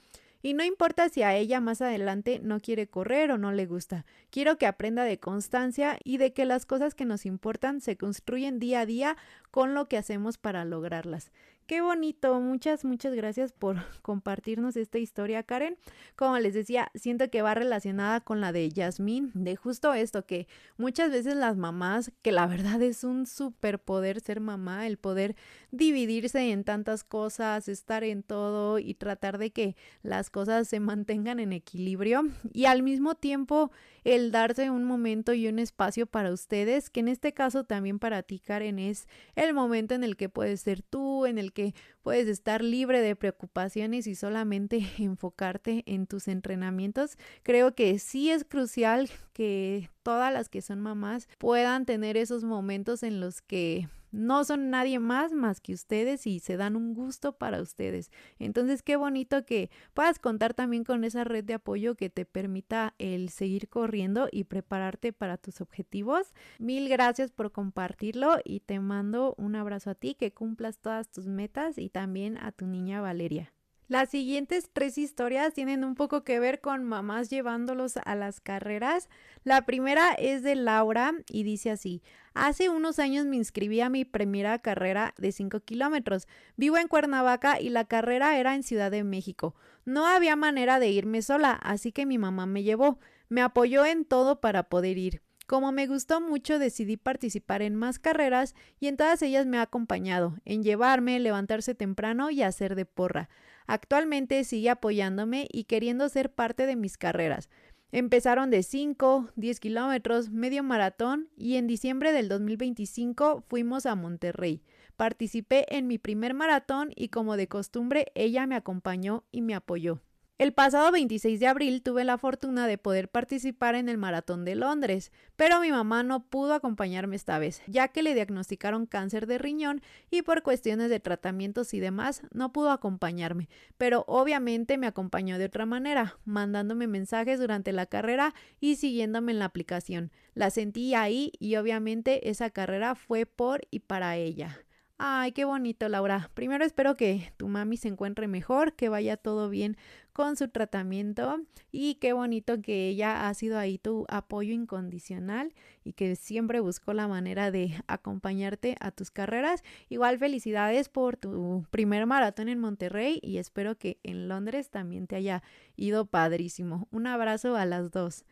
Y no importa si a ella más adelante no quiere correr o no le gusta. Quiero que aprenda de constancia y de que las cosas que nos importan se construyen día a día con lo que hacemos para lograrlas. Qué bonito, muchas gracias por compartirnos esta historia, Karen. Como les decía, siento que va relacionada con la de Yasmín, de justo esto, que muchas veces las mamás, que la verdad es un superpoder ser mamá, el poder dividirse en tantas cosas, estar en todo y tratar de que las cosas se mantengan en equilibrio, y al mismo tiempo el darse un momento y un espacio para ustedes, que en este caso también para ti, Karen, es el momento en el que puedes ser tú, en el que puedes estar libre de preocupaciones y solamente enfocarte en tus entrenamientos. Creo que sí es crucial que todas las que son mamás puedan tener esos momentos en los que no son nadie más que ustedes y se dan un gusto para ustedes. Entonces, qué bonito que puedas contar también con esa red de apoyo que te permita el seguir corriendo y prepararte para tus objetivos. Mil gracias por compartirlo y te mando un abrazo a ti, que cumplas todas tus metas y también a tu niña Valeria. Las siguientes 3 historias tienen un poco que ver con mamás llevándolos a las carreras. La primera es de Laura y dice así: hace unos años me inscribí a mi primera carrera de 5 kilómetros. Vivo en Cuernavaca y la carrera era en Ciudad de México. No había manera de irme sola, así que mi mamá me llevó. Me apoyó en todo para poder ir. Como me gustó mucho, decidí participar en más carreras y en todas ellas me ha acompañado, en llevarme, levantarse temprano y hacer de porra. Actualmente sigue apoyándome y queriendo ser parte de mis carreras. Empezaron de 5, 10 kilómetros, medio maratón y en diciembre del 2025 fuimos a Monterrey. Participé en mi primer maratón y como de costumbre ella me acompañó y me apoyó. El pasado 26 de abril tuve la fortuna de poder participar en el Maratón de Londres, pero mi mamá no pudo acompañarme esta vez, ya que le diagnosticaron cáncer de riñón y por cuestiones de tratamientos y demás no pudo acompañarme, pero obviamente me acompañó de otra manera, mandándome mensajes durante la carrera y siguiéndome en la aplicación. La sentí ahí y obviamente esa carrera fue por y para ella. Ay, qué bonito, Laura. Primero espero que tu mami se encuentre mejor, que vaya todo bien con su tratamiento y qué bonito que ella ha sido ahí tu apoyo incondicional y que siempre buscó la manera de acompañarte a tus carreras. Igual felicidades por tu primer maratón en Monterrey y espero que en Londres también te haya ido padrísimo. Un abrazo a las dos.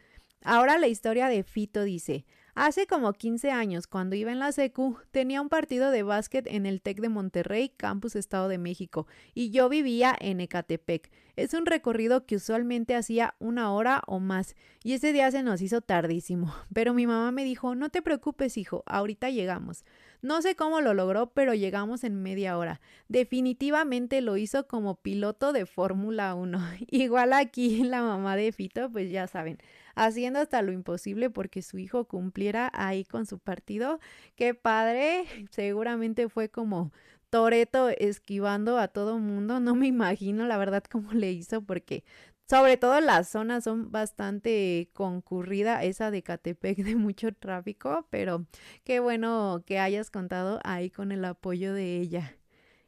Ahora la historia de Fito dice: hace como 15 años, cuando iba en la secu, tenía un partido de básquet en el TEC de Monterrey, Campus Estado de México, y yo vivía en Ecatepec. Es un recorrido que usualmente hacía 1 hora o más, y ese día se nos hizo tardísimo, pero mi mamá me dijo: no te preocupes, hijo, ahorita llegamos. No sé cómo lo logró, pero llegamos en media hora. Definitivamente lo hizo como piloto de Fórmula 1. Igual aquí la mamá de Fito, pues ya saben, haciendo hasta lo imposible porque su hijo cumpliera ahí con su partido. Qué padre, seguramente fue como Toreto esquivando a todo mundo, no me imagino la verdad cómo le hizo porque sobre todo las zonas son bastante concurrida, esa de Catepec de mucho tráfico, pero qué bueno que hayas contado ahí con el apoyo de ella.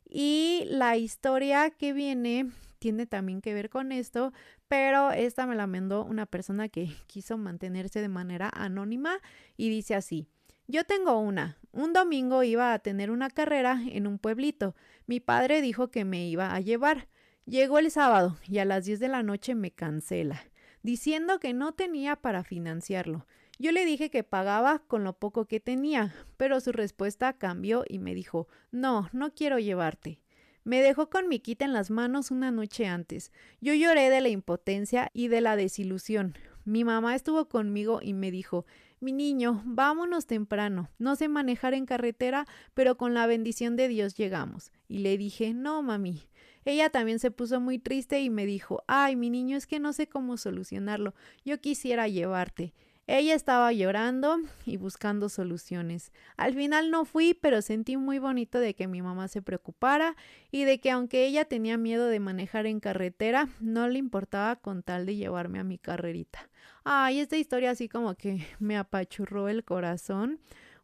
Y la historia que viene tiene también que ver con esto, pero esta me la mandó una persona que quiso mantenerse de manera anónima y dice así: yo tengo una. Un domingo iba a tener una carrera en un pueblito. Mi padre dijo que me iba a llevar. Llegó el sábado y a las 10 de la noche me cancela, diciendo que no tenía para financiarlo. Yo le dije que pagaba con lo poco que tenía, pero su respuesta cambió y me dijo: no, no quiero llevarte. Me dejó con mi kit en las manos una noche antes. Yo lloré de la impotencia y de la desilusión. Mi mamá estuvo conmigo y me dijo: mi niño, vámonos temprano. No sé manejar en carretera, pero con la bendición de Dios llegamos. Y le dije: no, mami. Ella también se puso muy triste y me dijo: ay, mi niño, es que no sé cómo solucionarlo. Yo quisiera llevarte. Ella estaba llorando y buscando soluciones. Al final no fui, pero sentí muy bonito de que mi mamá se preocupara y de que aunque ella tenía miedo de manejar en carretera, no le importaba con tal de llevarme a mi carrerita. Ay, esta historia así como que me apachurró el corazón.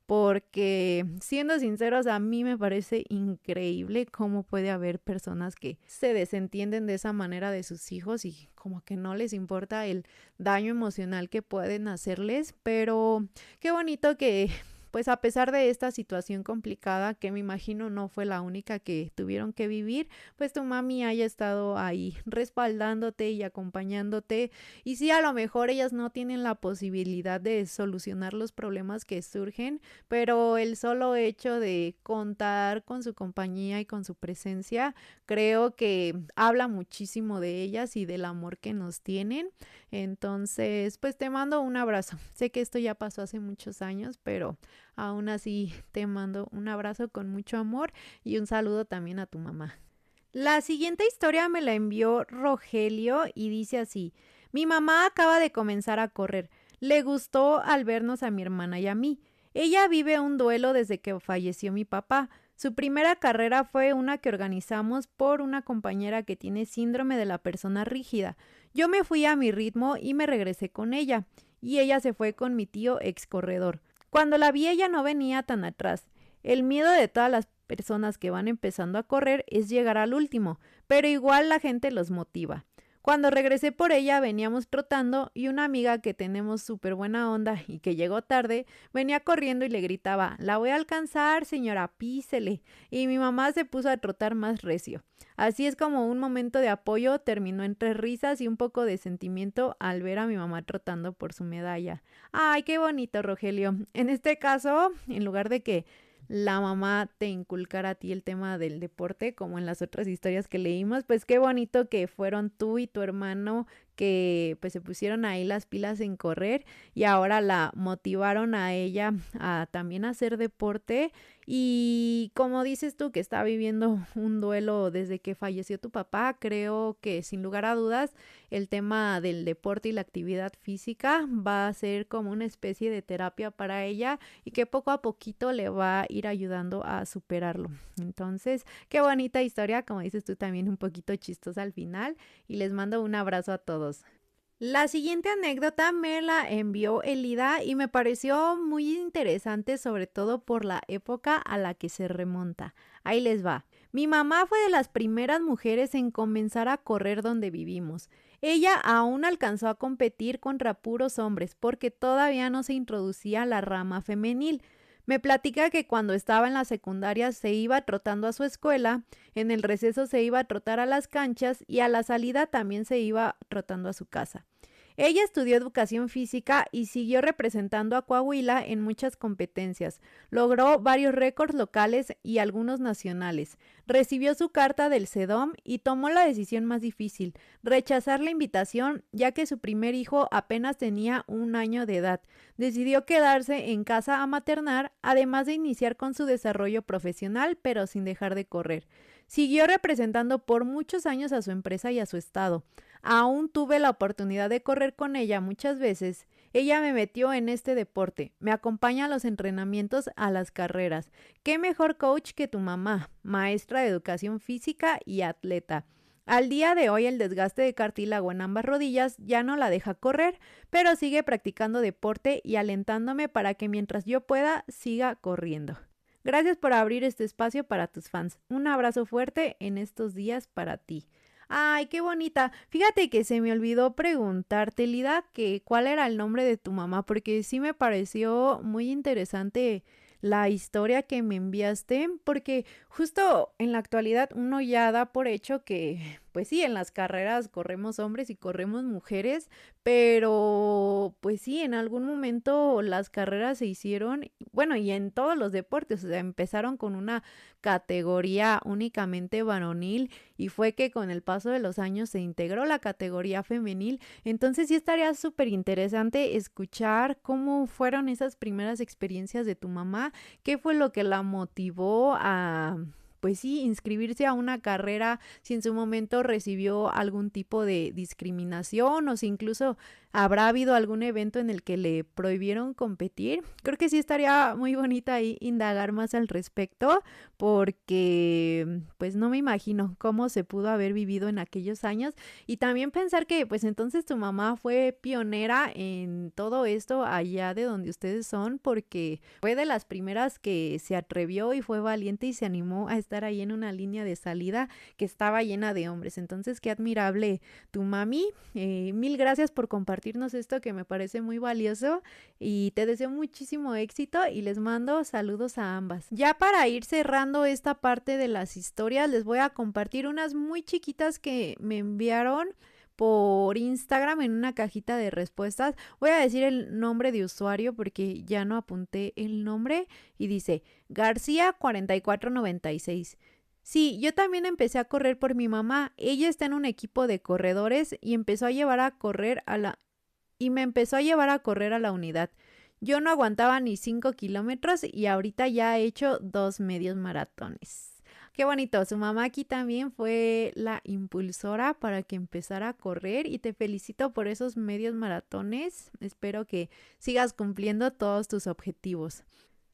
Porque, siendo sinceros, a mí me parece increíble cómo puede haber personas que se desentienden de esa manera de sus hijos y como que no les importa el daño emocional que pueden hacerles, pero qué bonito que pues a pesar de esta situación complicada, que me imagino no fue la única que tuvieron que vivir, pues tu mami haya estado ahí respaldándote y acompañándote. Y sí, a lo mejor ellas no tienen la posibilidad de solucionar los problemas que surgen, pero el solo hecho de contar con su compañía y con su presencia, creo que habla muchísimo de ellas y del amor que nos tienen. Entonces, pues te mando un abrazo. Sé que esto ya pasó hace muchos años, pero aún así te mando un abrazo con mucho amor y un saludo también a tu mamá. La siguiente historia me la envió Rogelio y dice así: mi mamá acaba de comenzar a correr. Le gustó al vernos a mi hermana y a mí. Ella vive un duelo desde que falleció mi papá. Su primera carrera fue una que organizamos por una compañera que tiene síndrome de la persona rígida. Yo me fui a mi ritmo y me regresé con ella, y ella se fue con mi tío ex corredor. Cuando la vi, ella no venía tan atrás. El miedo de todas las personas que van empezando a correr es llegar al último, pero igual la gente los motiva. Cuando regresé por ella veníamos trotando y una amiga que tenemos súper buena onda y que llegó tarde venía corriendo y le gritaba: la voy a alcanzar, señora, písele. Y mi mamá se puso a trotar más recio. Así es como un momento de apoyo terminó entre risas y un poco de sentimiento al ver a mi mamá trotando por su medalla. Ay, qué bonito, Rogelio. En este caso, en lugar de que la mamá te inculcara a ti el tema del deporte, como en las otras historias que leímos, pues qué bonito que fueron tú y tu hermano que pues se pusieron ahí las pilas en correr y ahora la motivaron a ella a también hacer deporte. Y como dices tú que está viviendo un duelo desde que falleció tu papá, creo que sin lugar a dudas el tema del deporte y la actividad física va a ser como una especie de terapia para ella y que poco a poquito le va a ir ayudando a superarlo. Entonces, qué bonita historia, como dices tú, también un poquito chistosa al final, y les mando un abrazo a todos. La siguiente anécdota me la envió Elida y me pareció muy interesante, sobre todo por la época a la que se remonta. Ahí les va. Mi mamá fue de las primeras mujeres en comenzar a correr donde vivimos. Ella aún alcanzó a competir contra puros hombres porque todavía no se introducía la rama femenil. Me platica que cuando estaba en la secundaria se iba trotando a su escuela, en el receso se iba a trotar a las canchas y a la salida también se iba trotando a su casa. Ella estudió educación física y siguió representando a Coahuila en muchas competencias. Logró varios récords locales y algunos nacionales. Recibió su carta del CEDOM y tomó la decisión más difícil, rechazar la invitación, ya que su primer hijo apenas tenía 1 año de edad. Decidió quedarse en casa a maternar, además de iniciar con su desarrollo profesional, pero sin dejar de correr. Siguió representando por muchos años a su empresa y a su estado. Aún tuve la oportunidad de correr con ella muchas veces. Ella me metió en este deporte, me acompaña a los entrenamientos, a las carreras. ¿Qué mejor coach que tu mamá, maestra de educación física y atleta? Al día de hoy el desgaste de cartílago en ambas rodillas ya no la deja correr, pero sigue practicando deporte y alentándome para que mientras yo pueda siga corriendo. Gracias por abrir este espacio para tus fans. Un abrazo fuerte en estos días para ti. Ay, qué bonita. Fíjate que se me olvidó preguntarte, Lida, que cuál era el nombre de tu mamá, porque sí me pareció muy interesante la historia que me enviaste, porque justo en la actualidad uno ya da por hecho que, pues sí, en las carreras corremos hombres y corremos mujeres, pero pues sí, en algún momento las carreras se hicieron, bueno, y en todos los deportes, o sea, empezaron con una categoría únicamente varonil y fue que con el paso de los años se integró la categoría femenil. Entonces sí estaría súper interesante escuchar cómo fueron esas primeras experiencias de tu mamá, qué fue lo que la motivó a, pues sí, inscribirse a una carrera, si en su momento recibió algún tipo de discriminación o si incluso habrá habido algún evento en el que le prohibieron competir. Creo que sí estaría muy bonita ahí indagar más al respecto porque pues no me imagino cómo se pudo haber vivido en aquellos años y también pensar que pues entonces tu mamá fue pionera en todo esto allá de donde ustedes son porque fue de las primeras que se atrevió y fue valiente y se animó a estar ahí en una línea de salida que estaba llena de hombres. Entonces qué admirable tu mami. Mil gracias por compartirnos esto que me parece muy valioso y te deseo muchísimo éxito y les mando saludos a ambas. Ya para ir cerrando esta parte de las historias les voy a compartir unas muy chiquitas que me enviaron por Instagram en una cajita de respuestas. Voy a decir el nombre de usuario porque ya no apunté el nombre y dice García 4496. Sí, yo también empecé a correr por mi mamá. Ella está en un equipo de corredores y empezó a llevar a correr me empezó a llevar a correr a la unidad. Yo no aguantaba ni 5 kilómetros y ahorita ya he hecho 2 medios maratones. Qué bonito, su mamá aquí también fue la impulsora para que empezara a correr y te felicito por esos medios maratones. Espero que sigas cumpliendo todos tus objetivos.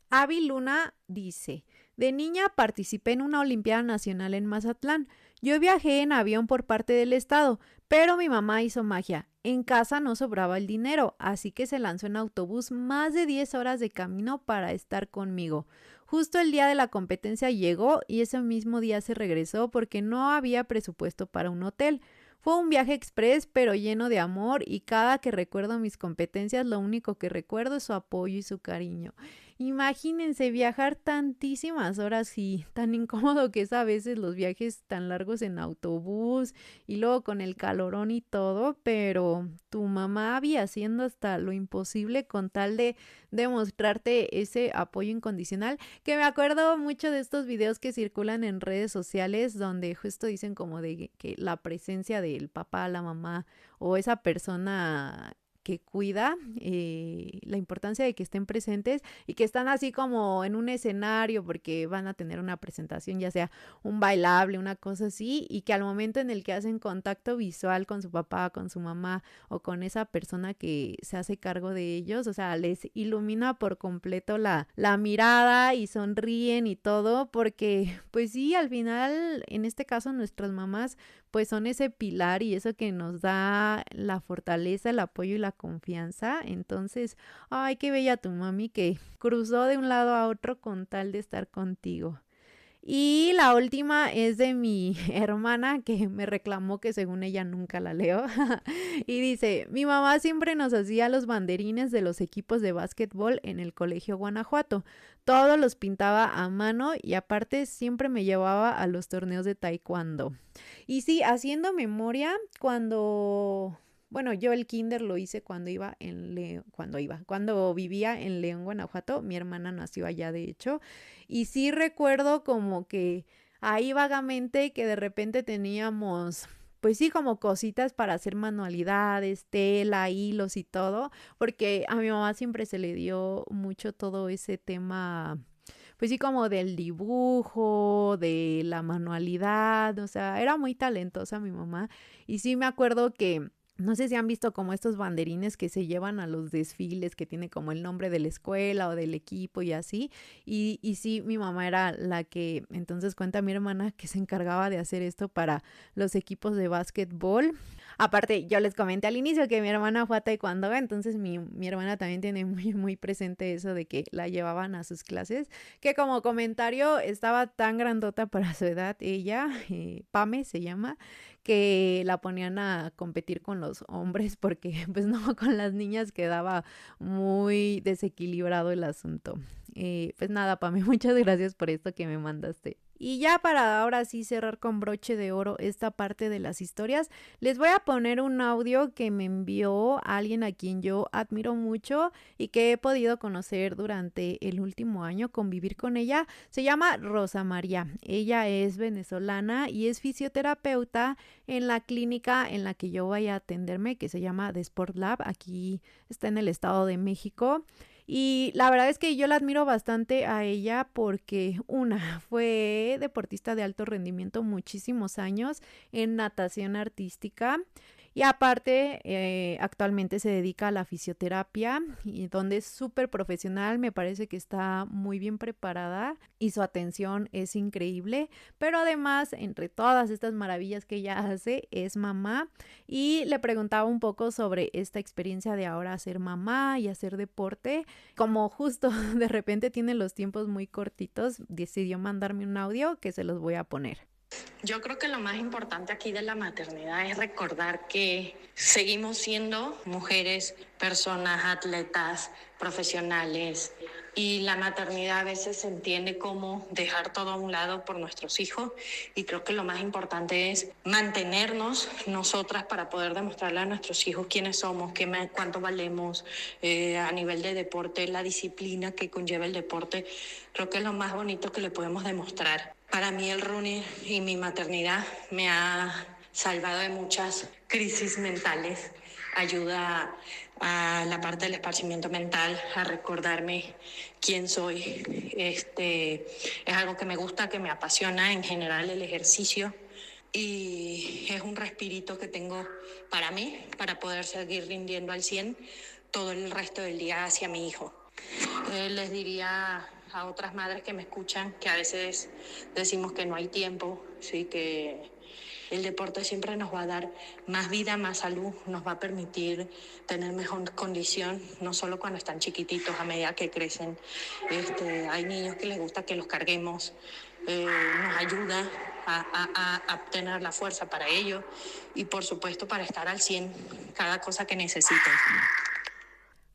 Avi Luna dice, de niña participé en una Olimpiada Nacional en Mazatlán. Yo viajé en avión por parte del estado, pero mi mamá hizo magia. En casa no sobraba el dinero, así que se lanzó en autobús más de 10 horas de camino para estar conmigo. Justo el día de la competencia llegó y ese mismo día se regresó porque no había presupuesto para un hotel. Fue un viaje express pero lleno de amor y cada que recuerdo mis competencias lo único que recuerdo es su apoyo y su cariño. imagínense viajar tantísimas horas y tan incómodo que es a veces los viajes tan largos en autobús y luego con el calorón y todo, pero tu mamá había haciendo hasta lo imposible con tal de demostrarte ese apoyo incondicional, que me acuerdo mucho de estos videos que circulan en redes sociales donde justo dicen como de que la presencia del papá, la mamá o esa persona que cuida, la importancia de que estén presentes y que están así como en un escenario porque van a tener una presentación, ya sea un bailable, una cosa así, y que al momento en el que hacen contacto visual con su papá, con su mamá o con esa persona que se hace cargo de ellos, o sea, les ilumina por completo la mirada y sonríen y todo, porque pues sí, al final, en este caso, nuestras mamás pues son ese pilar y eso que nos da la fortaleza, el apoyo y la confianza. Entonces, ay, qué bella tu mami que cruzó de un lado a otro con tal de estar contigo. Y la última es de mi hermana que me reclamó que según ella nunca la leo. Y dice, mi mamá siempre nos hacía los banderines de los equipos de básquetbol en el colegio Guanajuato. Todos los pintaba a mano y aparte siempre me llevaba a los torneos de taekwondo. Y sí, haciendo memoria, bueno, yo el kinder lo hice cuando cuando vivía en León, Guanajuato, mi hermana nació allá de hecho, y sí recuerdo como que ahí vagamente que de repente teníamos pues sí, como cositas para hacer manualidades, tela, hilos y todo, porque a mi mamá siempre se le dio mucho todo ese tema, pues sí, como del dibujo, de la manualidad, o sea, era muy talentosa mi mamá. Y sí me acuerdo que no sé si han visto como estos banderines que se llevan a los desfiles, que tiene como el nombre de la escuela o del equipo y así. Y sí, mi mamá era la que, entonces cuenta mi hermana, que se encargaba de hacer esto para los equipos de básquetbol. Aparte, yo les comenté al inicio que mi hermana fue a taekwondo, entonces mi hermana también tiene muy presente eso de que la llevaban a sus clases, que como comentario estaba tan grandota para su edad ella, Pame se llama, que la ponían a competir con los hombres porque pues no, con las niñas quedaba muy desequilibrado el asunto. Pues nada, Pame, muchas gracias por esto que me mandaste. Y ya para ahora sí cerrar con broche de oro esta parte de las historias, les voy a poner un audio que me envió alguien a quien yo admiro mucho y que he podido conocer durante el último año, convivir con ella. Se llama Rosa María. Ella es venezolana y es fisioterapeuta en la clínica en la que yo voy a atenderme, que se llama The Sport Lab. Aquí está en el Estado de México. Y la verdad es que yo la admiro bastante a ella porque fue deportista de alto rendimiento muchísimos años en natación artística y aparte actualmente se dedica a la fisioterapia y donde es súper profesional, me parece que está muy bien preparada y su atención es increíble, pero además entre todas estas maravillas que ella hace es mamá y le preguntaba un poco sobre esta experiencia de ahora ser mamá y hacer deporte. Como justo de repente tiene los tiempos muy cortitos, decidió mandarme un audio que se los voy a poner. Yo creo que lo más importante aquí de la maternidad es recordar que seguimos siendo mujeres, personas, atletas, profesionales, y la maternidad a veces se entiende como dejar todo a un lado por nuestros hijos, y creo que lo más importante es mantenernos nosotras para poder demostrarle a nuestros hijos quiénes somos, cuánto valemos a nivel de deporte, la disciplina que conlleva el deporte. Creo que es lo más bonito que le podemos demostrar. Para mí el running y mi maternidad me ha salvado de muchas crisis mentales. Ayuda a la parte del esparcimiento mental, a recordarme quién soy. Es algo que me gusta, que me apasiona en general el ejercicio. Y es un respirito que tengo para mí, para poder seguir rindiendo al 100 todo el resto del día hacia mi hijo. Les diría a otras madres que me escuchan que a veces decimos que no hay tiempo, ¿sí? Que el deporte siempre nos va a dar más vida, más salud, nos va a permitir tener mejor condición, no solo cuando están chiquititos, a medida que crecen. Hay niños que les gusta que los carguemos, nos ayuda a tener la fuerza para ello y por supuesto para estar al 100 cada cosa que necesiten.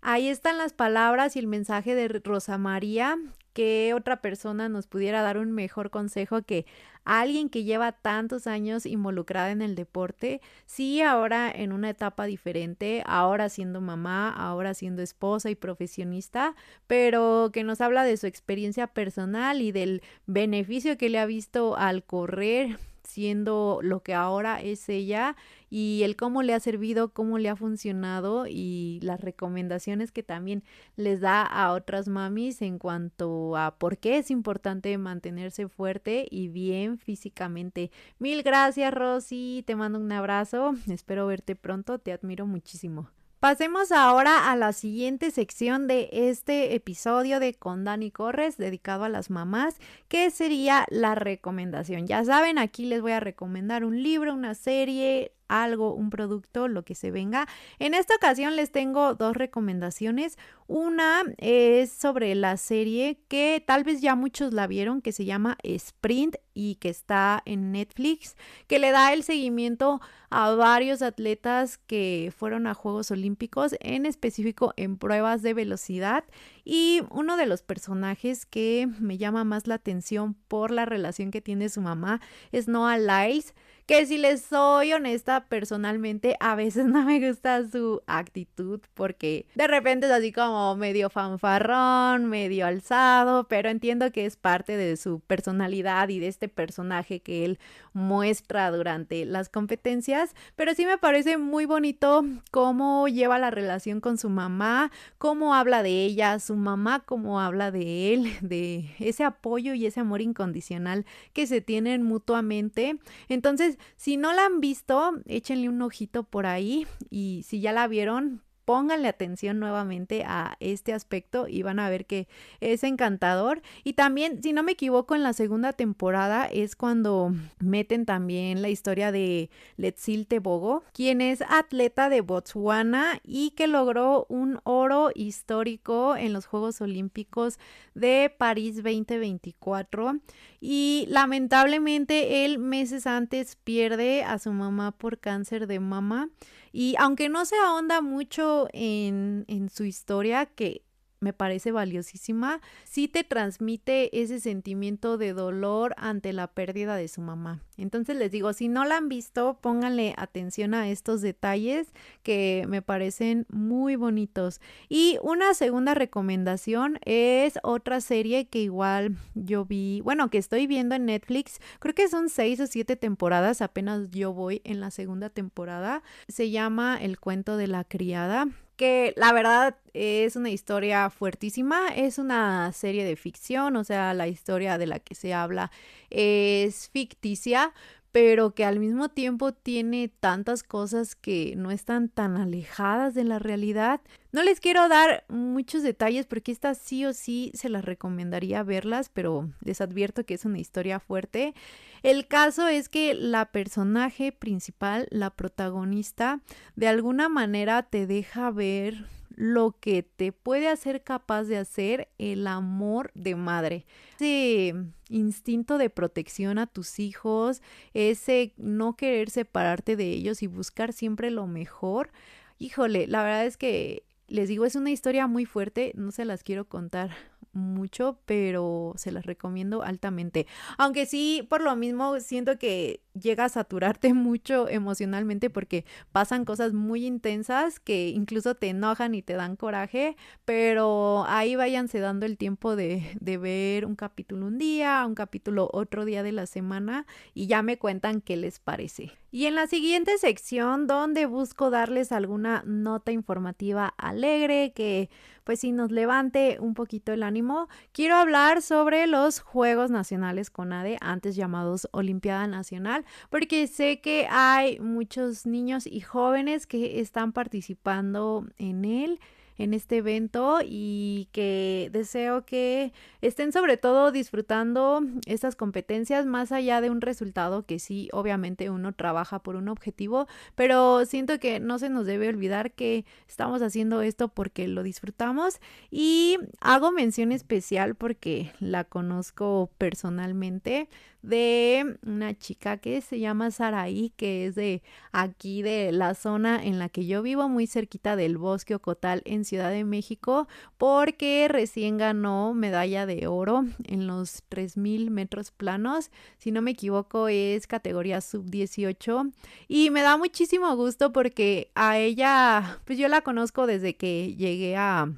Ahí están las palabras y el mensaje de Rosa María. ¿Qué otra persona nos pudiera dar un mejor consejo que alguien que lleva tantos años involucrada en el deporte? Sí, ahora en una etapa diferente, ahora siendo mamá, ahora siendo esposa y profesionista, pero que nos habla de su experiencia personal y del beneficio que le ha visto al correr siendo lo que ahora es ella y el cómo le ha servido, cómo le ha funcionado y las recomendaciones que también les da a otras mamis en cuanto a por qué es importante mantenerse fuerte y bien físicamente. Mil gracias, Rosy, te mando un abrazo, espero verte pronto, te admiro muchísimo. Pasemos ahora a la siguiente sección de este episodio de Con Dani Corres, dedicado a las mamás, que sería la recomendación. Ya saben, aquí les voy a recomendar un libro, una serie, algo, un producto, lo que se venga. En esta ocasión les tengo dos recomendaciones. Una es sobre la serie que tal vez ya muchos la vieron, que se llama Sprint y que está en Netflix, que le da el seguimiento a varios atletas que fueron a Juegos Olímpicos, en específico en pruebas de velocidad. Y uno de los personajes que me llama más la atención por la relación que tiene su mamá es Noah Lyles, que si les soy honesta, personalmente a veces no me gusta su actitud porque de repente es así como medio fanfarrón, medio alzado, pero entiendo que es parte de su personalidad y de este personaje que él muestra durante las competencias, pero sí me parece muy bonito cómo lleva la relación con su mamá, cómo habla de ella, su mamá cómo habla de él, de ese apoyo y ese amor incondicional que se tienen mutuamente. Entonces, si no la han visto, échenle un ojito por ahí y si ya la vieron, pónganle atención nuevamente a este aspecto y van a ver que es encantador. Y también, si no me equivoco, en la segunda temporada es cuando meten también la historia de Letsil Tebogo, quien es atleta de Botswana y que logró un oro histórico en los Juegos Olímpicos de París 2024 y lamentablemente él meses antes pierde a su mamá por cáncer de mama. Y aunque no se ahonda mucho en su historia, que me parece valiosísima, sí te transmite ese sentimiento de dolor ante la pérdida de su mamá. Entonces les digo, si no la han visto, pónganle atención a estos detalles que me parecen muy bonitos. Y una segunda recomendación es otra serie que igual yo vi, bueno, que estoy viendo en Netflix, creo que son 6 o 7 temporadas, apenas yo voy en la segunda temporada. Se llama El cuento de la criada, que la verdad es una historia fuertísima, es una serie de ficción, o sea, la historia de la que se habla es ficticia, pero que al mismo tiempo tiene tantas cosas que no están tan alejadas de la realidad. No les quiero dar muchos detalles porque esta sí o sí se las recomendaría verlas, pero les advierto que es una historia fuerte. El caso es que la personaje principal, la protagonista, de alguna manera te deja ver lo que te puede hacer capaz de hacer el amor de madre. Ese instinto de protección a tus hijos, ese no querer separarte de ellos y buscar siempre lo mejor. Híjole, la verdad es que les digo, es una historia muy fuerte, no se las quiero contar mucho, pero se las recomiendo altamente. Aunque sí, por lo mismo, siento que llega a saturarte mucho emocionalmente porque pasan cosas muy intensas que incluso te enojan y te dan coraje, pero ahí váyanse dando el tiempo de ver un capítulo un día, un capítulo otro día de la semana y ya me cuentan qué les parece. Y en la siguiente sección, donde busco darles alguna nota informativa alegre que pues sí nos levante un poquito el ánimo, quiero hablar sobre los Juegos Nacionales CONADE, antes llamados Olimpiada Nacional, porque sé que hay muchos niños y jóvenes que están participando en este evento y que deseo que estén sobre todo disfrutando estas competencias más allá de un resultado que sí, obviamente uno trabaja por un objetivo, pero siento que no se nos debe olvidar que estamos haciendo esto porque lo disfrutamos y hago mención especial porque la conozco personalmente de una chica que se llama Saraí, que es de aquí de la zona en la que yo vivo, muy cerquita del Bosque Ocotal en Ciudad de México porque recién ganó medalla de oro en los 3000 metros planos. Si no me equivoco, es categoría sub-18 y me da muchísimo gusto porque a ella, pues yo la conozco desde que llegué a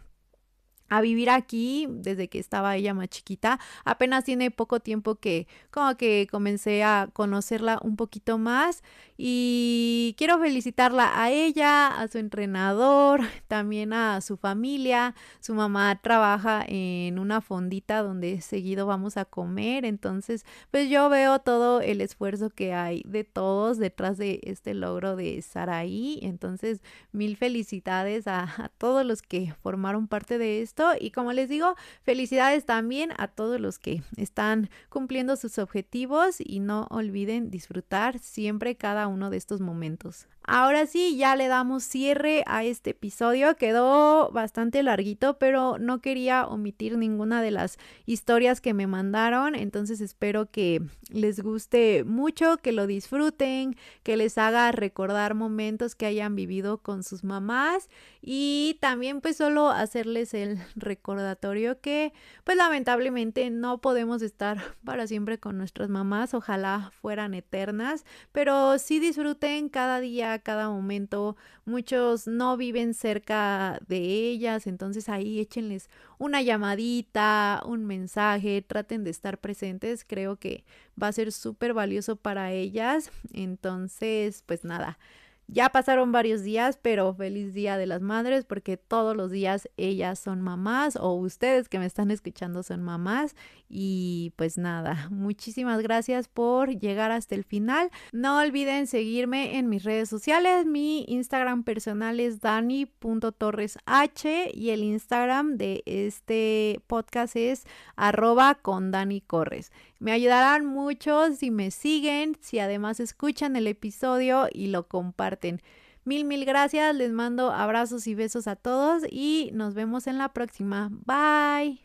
vivir aquí, desde que estaba ella más chiquita. Apenas tiene poco tiempo que como que comencé a conocerla un poquito más y quiero felicitarla a ella, a su entrenador, también a su familia. Su mamá trabaja en una fondita donde seguido vamos a comer, entonces pues yo veo todo el esfuerzo que hay de todos detrás de este logro de Saraí. Entonces mil felicidades a todos los que formaron parte de esto y como les digo, felicidades también a todos los que están cumpliendo sus objetivos y no olviden disfrutar siempre cada uno de estos momentos. Ahora sí, ya le damos cierre a este episodio. Quedó bastante larguito, pero no quería omitir ninguna de las historias que me mandaron. Entonces espero que les guste mucho, que lo disfruten, que les haga recordar momentos que hayan vivido con sus mamás y también pues solo hacerles el recordatorio que pues lamentablemente no podemos estar para siempre con nuestras mamás. Ojalá fueran eternas, pero sí disfruten cada día, cada momento. Muchos no viven cerca de ellas, entonces ahí échenles una llamadita, un mensaje, traten de estar presentes. Creo que va a ser súper valioso para ellas. Entonces, pues nada. Ya pasaron varios días, pero feliz Día de las Madres porque todos los días ellas son mamás o ustedes que me están escuchando son mamás y pues nada, muchísimas gracias por llegar hasta el final. No olviden seguirme en mis redes sociales, mi Instagram personal es dani.torresh y el Instagram de este podcast es @condanicorres. Me ayudarán mucho si me siguen, si además escuchan el episodio y lo comparten. Mil gracias, les mando abrazos y besos a todos y nos vemos en la próxima. Bye.